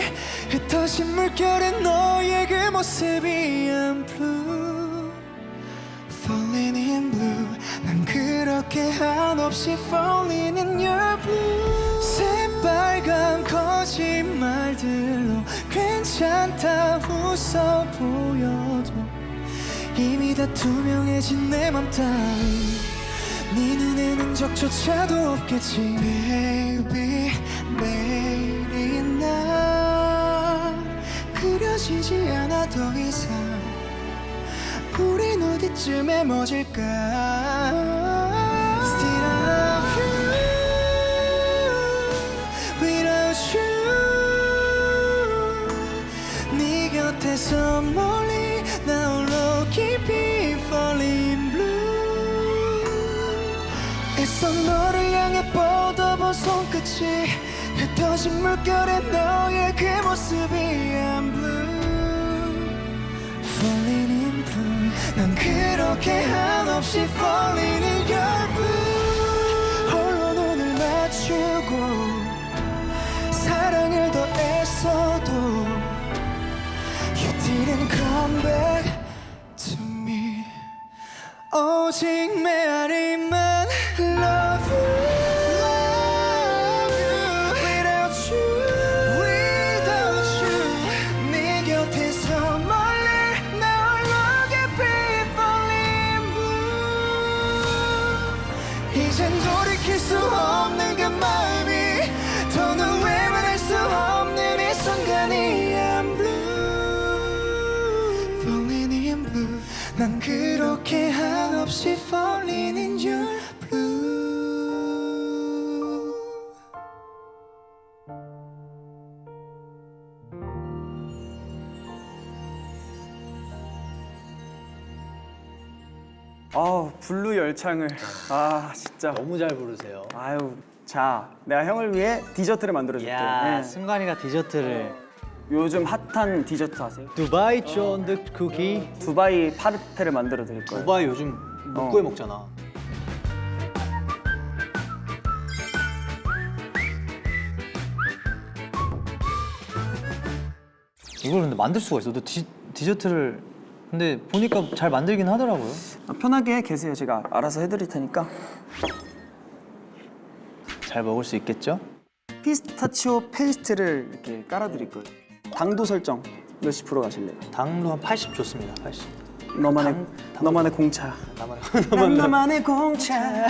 Speaker 3: 흩어진 물결에 너의 그 모습이 I'm blue falling in blue. 난 그렇게 한없이 falling in your blue. 새빨간 거짓말들로 괜찮다 웃어 보여도 이미 다 투명해진 내 맘 따위 네 눈에는 적조차도 없겠지. Baby 내일이 나 그려지지 않아 더 이상. 우린 어디쯤에 멎을까. Still I love you without you. 네 곁에서 멀리 나 홀로 낯선 너를 향해 뻗어본 손끝이 흩어진 물결에 너의 그 모습이 I'm blue Falling in blue 난 그렇게 한없이 falling in your blue 홀로 눈을 맞추고 사랑을 더했어도 You didn't come back to me 오직 메아리만 Love you Without you Without you 네 곁에서 멀리 나 홀로 깊이 falling blue 이젠 돌이킬 수 없는 그 마음이 더는 외면할 수 없는 이 순간이 I'm blue Falling in blue 난 그렇게 한없이 falling in your blue
Speaker 1: 블루 열창을. 진짜.
Speaker 2: 너무 잘 부르세요.
Speaker 1: 아유, 자, 내가 형을 위해 디저트를 만들어줄게.
Speaker 2: 야,
Speaker 1: 네.
Speaker 2: 승관이가 디저트를
Speaker 1: 요즘 핫한 디저트 아세요?
Speaker 2: 두바이 쫀득 쿠키.
Speaker 1: 두바이 파르페를 만들어 드릴 거예요.
Speaker 2: 두바이 요즘 묵고에 먹잖아. 이걸 근데 만들 수가 있어. 너 디저트를 근데 보니까 잘 만들긴 하더라고요.
Speaker 1: 편하게 계세요. 제가 알아서 해드릴 테니까.
Speaker 2: 잘 먹을 수 있겠죠?
Speaker 1: 피스타치오 페이스트를 이렇게 깔아드릴 거예요. 당도 설정 몇십 프로 가실래요?
Speaker 2: 당도 한 80 좋습니다. 80.
Speaker 1: 너만의 공차.
Speaker 2: 나만
Speaker 1: 너만의 공차.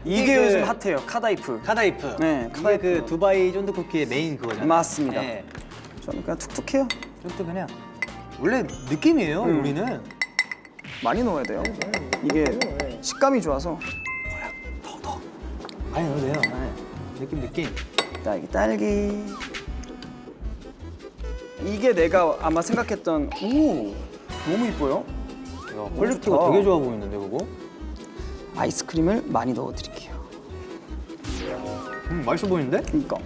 Speaker 1: 이게
Speaker 2: 그-
Speaker 1: 요즘 핫해요. 카다이프.
Speaker 2: 카다이프.
Speaker 1: 네,
Speaker 2: 이게
Speaker 1: 카다이프.
Speaker 2: 그 두바이 쫀득 쿠키의 메인 그거잖아요.
Speaker 1: 맞습니다.
Speaker 2: 네.
Speaker 1: 저는 그냥 툭툭해요.
Speaker 2: 쫀득 그냥 원래 느낌이에요. 우리는
Speaker 1: 많이 넣어야 돼요. 이게 식감이 좋아서.
Speaker 2: 많이 넣어도 돼요. 느낌.
Speaker 1: 딸기. 이게 내가 아마 생각했던 너무 이뻐요.
Speaker 2: 퀄리티가
Speaker 1: 좋다.
Speaker 2: 되게 좋아 보이는데 그거?
Speaker 1: 아이스크림을 많이 넣어드릴게요.
Speaker 2: 맛있어 보이는데?
Speaker 1: 그러니까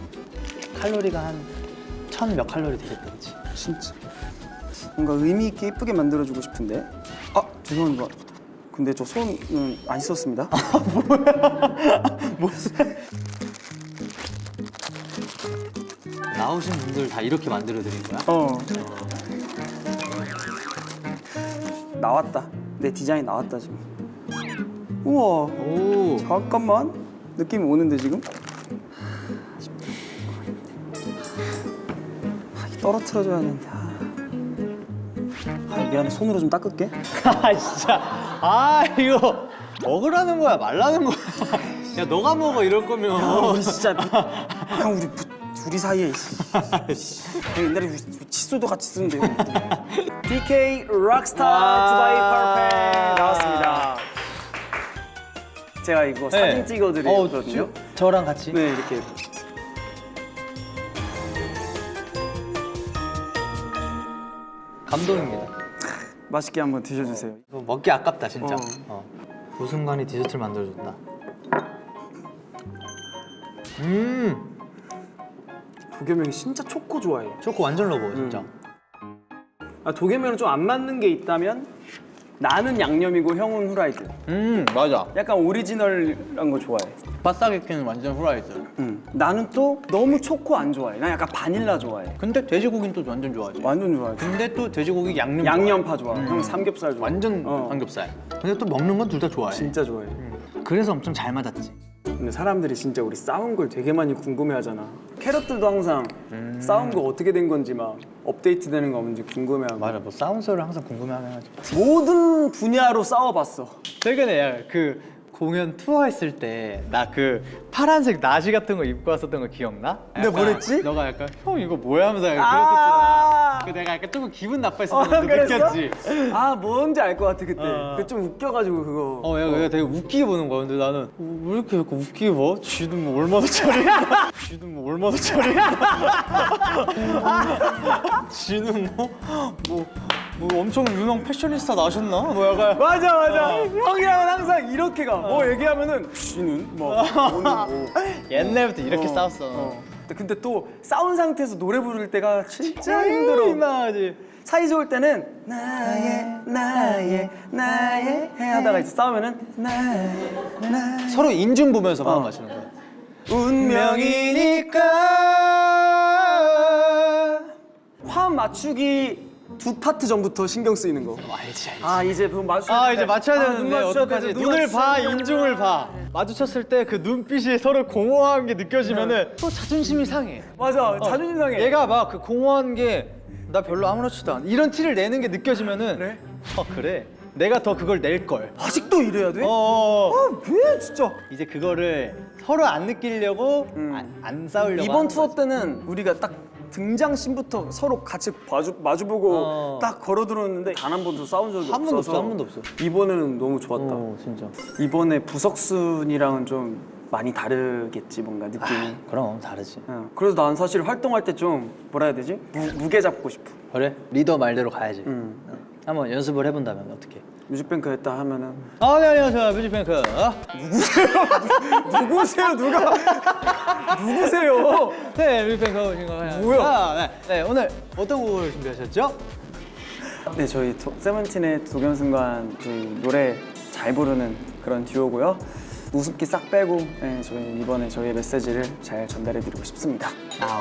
Speaker 2: 칼로리가 한 1000 몇 칼로리 되겠다, 그렇지?
Speaker 1: 진짜 뭔가 의미 있게 예쁘게 만들어주고 싶은데. 죄송합니다. 근데 저 손은 안 씻었습니다.
Speaker 2: 나오신 분들 다 이렇게 만들어 드린 거야?
Speaker 1: 나왔다. 내 디자인 나왔다 지금. 우와.
Speaker 2: 오.
Speaker 1: 잠깐만. 느낌이 오는데 지금? 떨어뜨려줘야 하는데. 미안해. 손으로 좀 닦을게.
Speaker 2: 진짜. 이거 먹으라는 거야, 말라는 거야. 야, 너가 먹어 이럴 거면.
Speaker 1: 우리 진짜 형 우리 둘이 사이에 옛날에 우리 칫솔도 같이 쓰는데. DK 락스타 두바이 파르페 나왔습니다. 제가 이거 사진 찍어드리거든요.
Speaker 2: 저랑 같이.
Speaker 1: 네, 이렇게.
Speaker 2: 감동입니다.
Speaker 1: 맛있게 한번 드셔주세요.
Speaker 2: 이거 먹기 아깝다, 진짜. 고순간이 디저트를 만들어줬다.
Speaker 1: 도겸이 형이 진짜 초코 좋아해.
Speaker 2: 초코 완전 러버, 진짜.
Speaker 1: 도겸이 형은 좀 안 맞는 게 있다면 나는 양념이고 형은 후라이드.
Speaker 2: 맞아.
Speaker 1: 약간 오리지널한 거 좋아해.
Speaker 2: 바싸게끼는 완전 후라이드.
Speaker 1: 나는 또 너무 초코 안 좋아해. 난 약간 바닐라 좋아해.
Speaker 2: 근데 돼지고기는 또 완전 좋아하지.
Speaker 1: 완전 좋아해.
Speaker 2: 근데 또 돼지고기 양념.
Speaker 1: 양념파 좋아. 형 삼겹살 좋아.
Speaker 2: 완전 삼겹살. 근데 또 먹는 건 둘 다 좋아해.
Speaker 1: 진짜 좋아해.
Speaker 2: 그래서 엄청 잘 맞았지.
Speaker 1: 근데 사람들이 진짜 우리 싸운 걸 되게 많이 궁금해하잖아. 캐럿들도 항상 싸운 거 어떻게 된 건지 막 업데이트 되는 거 없는지 궁금해하고.
Speaker 2: 맞아, 뭐 싸운 소리를 항상 궁금해하긴 하지.
Speaker 1: 모든 분야로 싸워봤어.
Speaker 2: 최근에 그 공연 투어 했을 때 나 그 파란색 나시 같은 거 입고 왔었던 거 기억나?
Speaker 1: 근데
Speaker 2: 약간
Speaker 1: 뭐랬지?
Speaker 2: 너가 약간 형 이거 뭐야 하면서 약간
Speaker 1: 아.
Speaker 2: 그랬었잖아. 그 내가 약간 조금 기분 나빠했었던 거
Speaker 1: 그랬어?
Speaker 2: 느꼈지?
Speaker 1: 뭔지 알 것 같아 그때. 그 좀 웃겨가지고 그거.
Speaker 2: 얘가 되게 웃기게 보는 거야. 근데 나는 왜 이렇게 약간 웃기게 봐? 쥐는 뭐 얼마나 잘했나? 쥐는 뭐 얼마나 잘했나? 쥐는 뭐 뭐 엄청 유명 패셔니스타 나셨나? 뭐 약간
Speaker 1: 맞아. 형이랑은 항상 이렇게 가. 뭐 얘기하면은 씨는 뭐 오늘 뭐.
Speaker 2: 옛날부터 이렇게 싸웠어.
Speaker 1: 근데 또 싸운 상태에서 노래 부를 때가 진짜 힘들어.
Speaker 2: 민망하지.
Speaker 1: 사이 좋을 때는 나의 하다가 이제 싸우면은 나의
Speaker 2: 서로 인중 보면서 마음 맞추는 거야.
Speaker 1: 운명이니까 화음 맞추기 2파트 전부터 신경 쓰이는 거.
Speaker 2: 알지.
Speaker 1: 아 이제 그럼 맞춰야
Speaker 2: 이제 맞춰야 되는데
Speaker 1: 눈 맞춰야
Speaker 2: 어떡하지?
Speaker 1: 되는데,
Speaker 2: 눈을 봐,
Speaker 1: 맞춰야
Speaker 2: 인중을 봐. 마주쳤을 때 그 눈빛이 서로 공허한 게 느껴지면은 또 자존심이 상해.
Speaker 1: 맞아 자존심 상해.
Speaker 2: 얘가 막 그 공허한 게 나 별로 아무렇지도 않아. 이런 티를 내는 게 느껴지면은
Speaker 1: 그래?
Speaker 2: 그래. 내가 더 그걸 낼 걸.
Speaker 1: 아직도 이래야 돼? 왜 진짜?
Speaker 2: 이제 그거를 서로 안 느끼려고 안 싸우려고.
Speaker 1: 이번
Speaker 2: 하는
Speaker 1: 투어
Speaker 2: 거지.
Speaker 1: 때는 우리가 딱 등장 씬부터 서로 같이 마주보고 딱 걸어 들어오는데 단 한 번도 싸운 적이
Speaker 2: 한 번도
Speaker 1: 없어서
Speaker 2: 없어, 한 번도 없어.
Speaker 1: 이번에는 너무 좋았다.
Speaker 2: 진짜.
Speaker 1: 이번에 부석순이랑은 좀 많이 다르겠지 뭔가 느낌이.
Speaker 2: 그럼 다르지.
Speaker 1: 그래서 난 사실 활동할 때 좀 뭐라 해야 되지? 무게 잡고 싶어.
Speaker 2: 그래? 리더 말대로 가야지. 한번 연습을 해본다면 어떻게?
Speaker 1: 뮤직뱅크 했다 하면은
Speaker 2: 네, 안녕하세요, 뮤직뱅크.
Speaker 1: 누구세요 누가? 누구세요?
Speaker 2: 네, 뮤직뱅크 오신 거예요.
Speaker 1: 뭐야?
Speaker 2: 네, 오늘 어떤 곡을 준비하셨죠?
Speaker 1: 네 저희 세븐틴의 도겸승관 저희 노래 잘 부르는 그런 듀오고요. 우습기 싹 빼고 저희 이번에 저희의 메시지를 잘 전달해드리고 싶습니다.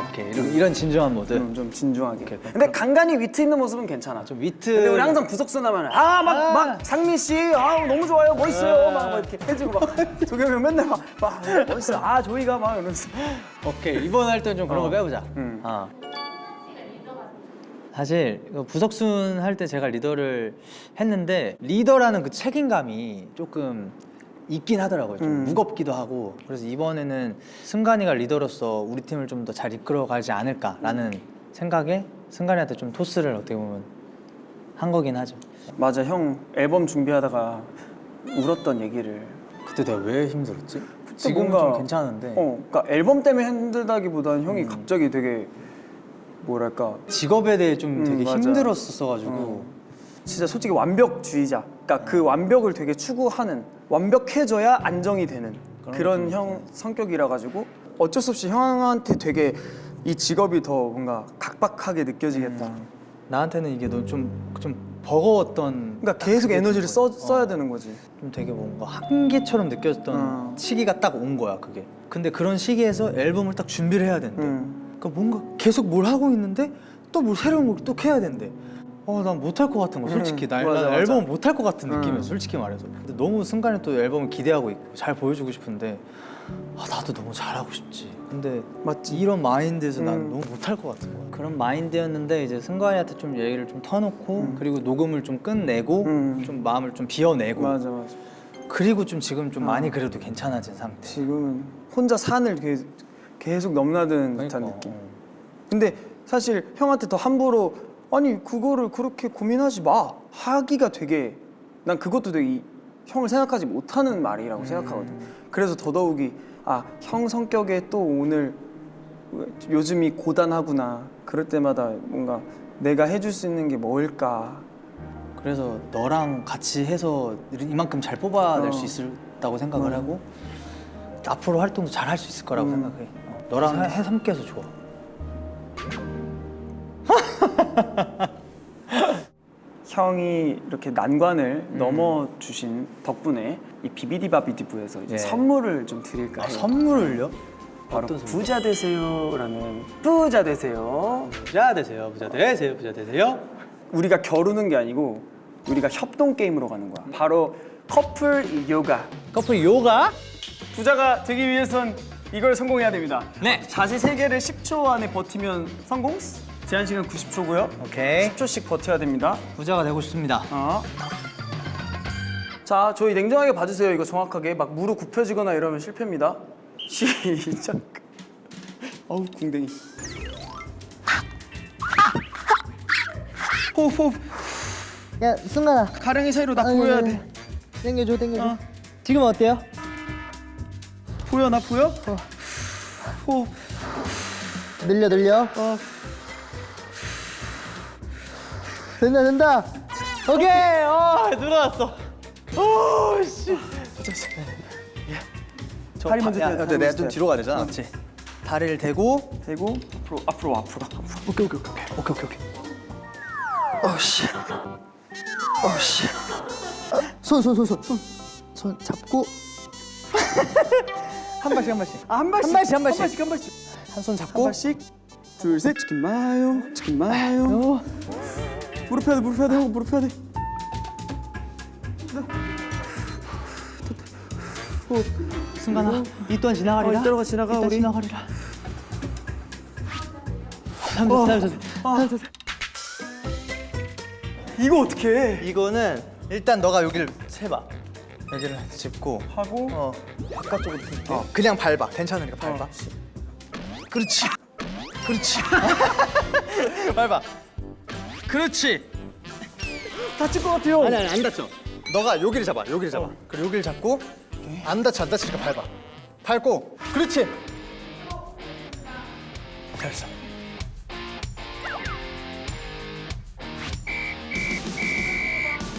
Speaker 2: 오케이. 이런 진정한 모드.
Speaker 1: 좀 진중하게. 근데 간간히 위트 있는 모습은 괜찮아.
Speaker 2: 좀 위트.
Speaker 1: 근데 우리 항상 부석순 하면 막 상민 씨 너무 좋아요 멋있어요 막 이렇게 해주고 막 도겸이 형 맨날 막 멋있어 저희가 막 이러면서
Speaker 2: 오케이. 이번 할 때는 좀 그런 거 빼보자. 사실 이거 부석순 할 때 제가 리더를 했는데 리더라는 그 책임감이 조금 있긴 하더라고요. 좀 무겁기도 하고. 그래서 이번에는 승관이가 리더로서 우리 팀을 좀 더 잘 이끌어가지 않을까라는 생각에 승관이한테 좀 토스를 어떻게 보면 한 거긴 하죠.
Speaker 1: 맞아 형 앨범 준비하다가 울었던 얘기를
Speaker 2: 그때 내가 왜 힘들었지?
Speaker 1: 지금은
Speaker 2: 지금은 좀 괜찮은데
Speaker 1: 그러니까 앨범 때문에 힘들다기보다는 형이 갑자기 되게 뭐랄까
Speaker 2: 직업에 대해 좀 되게
Speaker 1: 맞아.
Speaker 2: 힘들었었어가지고
Speaker 1: 진짜 솔직히 완벽주의자. 그러니까 그 완벽을 되게 추구하는 완벽해져야 안정이 되는 그런 형 성격이라 가지고 어쩔 수 없이 형한테 되게 이 직업이 더 뭔가 각박하게 느껴지겠다.
Speaker 2: 나한테는 이게 너무 좀 버거웠던
Speaker 1: 그러니까 계속 에너지를 써야 되는 거지.
Speaker 2: 좀 되게 뭔가 한계처럼 느껴졌던 시기가 딱 온 거야 그게. 근데 그런 시기에서 앨범을 딱 준비를 해야 된대. 그러니까 뭔가 계속 뭘 하고 있는데 또 뭘 새로운 걸 또 해야 된대. 난 못할 것 같은 거 솔직히 난 앨범을 못할 것 같은 느낌이야 솔직히 말해서. 근데 너무 순간에 또 앨범을 기대하고 있고 잘 보여주고 싶은데 나도 너무 잘하고 싶지. 근데
Speaker 1: 맞지.
Speaker 2: 이런 마인드에서 난 너무 못할 것 같은 거야. 그런 마인드였는데 이제 승관이한테 좀 얘기를 좀 터놓고 그리고 녹음을 좀 끝내고 좀 마음을 좀 비워내고
Speaker 1: 맞아.
Speaker 2: 그리고 좀 지금 좀 많이 그래도 괜찮아진 상태.
Speaker 1: 지금은 혼자 산을 계속 넘나드는 듯한 느낌. 근데 사실 형한테 더 함부로 아니 그거를 그렇게 고민하지 마 하기가 되게 난 그것도 되게 형을 생각하지 못하는 말이라고 생각하거든. 그래서 더더욱이 형 성격에 또 오늘 요즘이 고단하구나 그럴 때마다 뭔가 내가 해줄 수 있는 게 뭘까.
Speaker 2: 그래서 너랑 같이 해서 이만큼 잘 뽑아낼 수 있다고 생각을 하고 앞으로 활동도 잘 할 수 있을 거라고 생각해. 너랑 함께해서 좋아.
Speaker 1: 형이 이렇게 난관을 넘어주신 덕분에 이 비비디바비디부에서 이제 선물을 좀 드릴까 해요.
Speaker 2: 선물을요?
Speaker 1: 바로
Speaker 2: 어떤 선물?
Speaker 1: 부자 되세요라는 부자 되세요.
Speaker 2: 부자 되세요, 부자 되세요, 부자 되세요.
Speaker 1: 우리가 겨루는 게 아니고 우리가 협동 게임으로 가는 거야. 바로 커플 요가.
Speaker 2: 커플 요가?
Speaker 1: 부자가 되기 위해선 이걸 성공해야 됩니다.
Speaker 2: 네.
Speaker 1: 자세 3개를 10초 안에 버티면 성공. 제한 시간 90초고요.
Speaker 2: 오케이.
Speaker 1: 10초씩 버텨야 됩니다.
Speaker 2: 부자가 되고 싶습니다.
Speaker 1: 자, 저희 냉정하게 봐주세요. 이거 정확하게 막 무릎 굽혀지거나 이러면 실패입니다. 시작. 어우 궁뎅이. 호흡.
Speaker 2: 야, 승관아.
Speaker 1: 가랭이 사이로 나 보여야 돼.
Speaker 2: 당겨줘. 지금 어때요?
Speaker 1: 보여 나 보여? 호흡.
Speaker 2: 늘려. 된다. 오케이. 늘어났어. 오 씨.
Speaker 1: 다리 먼저 대요, 다리
Speaker 2: 내가
Speaker 1: 먼저
Speaker 2: 좀
Speaker 1: 대요.
Speaker 2: 뒤로 가야 되잖아. 그렇지. 다리를 대고.
Speaker 1: 앞으로.
Speaker 2: 오케이. 손 잡고. 한 발씩.
Speaker 1: 한 발씩.
Speaker 2: 한 손 잡고.
Speaker 1: 둘, 셋. 치킨 마요. 무릎 펴야 돼. 형, 무릎 펴야 돼.
Speaker 2: 순간아, 이 또한 지나가리라.
Speaker 1: 이따가 지나가, 우리.
Speaker 2: 지나가리라.
Speaker 1: 이거 어떻게 해?
Speaker 2: 이거는 일단 너가 여기를 세봐. 여기를 짚고
Speaker 1: 하고 바깥쪽으로 들게.
Speaker 2: 그냥 밟아. 괜찮으니까 밟아. 그렇지. 밟아. 그렇지.
Speaker 1: 다칠 것 같아요.
Speaker 2: 아니 안 다쳐. 너가 여기를 잡아. 그리고 여기를 잡고 안 다치니까 밟아. 밟고. 그렇지. 잘했어.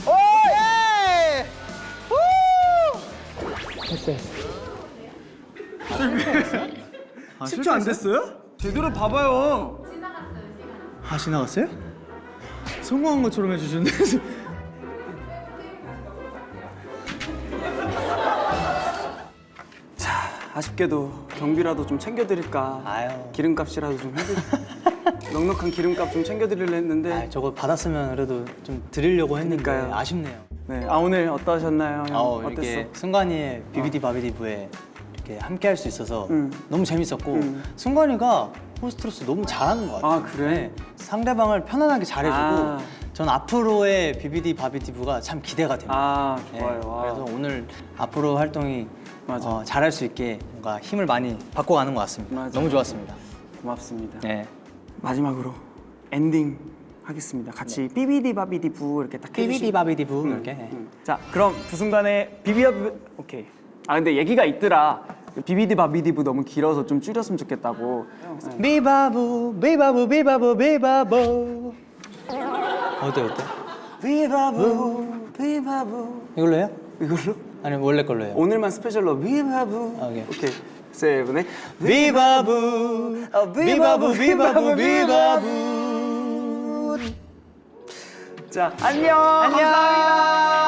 Speaker 2: 오예! 됐어.
Speaker 1: 10초 안 됐어요? 제대로 봐봐요.
Speaker 2: 아 지나갔어요? 성공한 것처럼 해주시는데.
Speaker 1: 아쉽게도 경비라도 좀 챙겨드릴까.
Speaker 2: 아유.
Speaker 1: 기름값이라도 좀 해드릴. 넉넉한 기름값 좀 챙겨드리려 했는데.
Speaker 2: 아, 저거 받았으면 그래도 좀 드리려고 했는데
Speaker 1: 그러니까요.
Speaker 2: 아쉽네요.
Speaker 1: 네. 오늘 어떠셨나요? 형? 어땠어?
Speaker 2: 이렇게 승관이의 비비디 바비디부에 이렇게 함께 할 수 있어서 너무 재밌었고 승관이가 호스트로서 너무 잘하는 것 같아요.
Speaker 1: 아, 그래?
Speaker 2: 네. 상대방을 편안하게 잘해주고
Speaker 1: 아.
Speaker 2: 전 앞으로의 비비디 바비디부가 참 기대가 됩니다.
Speaker 1: 아,
Speaker 2: 네,
Speaker 1: 좋아요.
Speaker 2: 그래서 오늘 앞으로 활동이
Speaker 1: 맞아.
Speaker 2: 잘할 수 있게 뭔가 힘을 많이 받고 가는 것 같습니다.
Speaker 1: 맞아.
Speaker 2: 너무 좋았습니다.
Speaker 1: 고맙습니다.
Speaker 2: 네.
Speaker 1: 마지막으로 엔딩 하겠습니다. 같이 삐비디 바비디 부 이렇게 딱
Speaker 2: 비비디 바비디부 이렇게.
Speaker 1: 자, 그럼 부순간에 오케이. 아, 근데 얘기가 있더라. 비비디 바비디 부 너무 길어서 좀 줄였으면 좋겠다고.
Speaker 2: 비바부 어때?
Speaker 1: 비바부
Speaker 2: 이걸로 해요?
Speaker 1: 이걸로?
Speaker 2: 아니면 원래 걸로 해요?
Speaker 1: 오늘만 스페셜로 비바부.
Speaker 2: 아, 오케이.
Speaker 1: 오케이. 세븐에
Speaker 2: 비바부
Speaker 1: 자, 안녕. 감사합니다.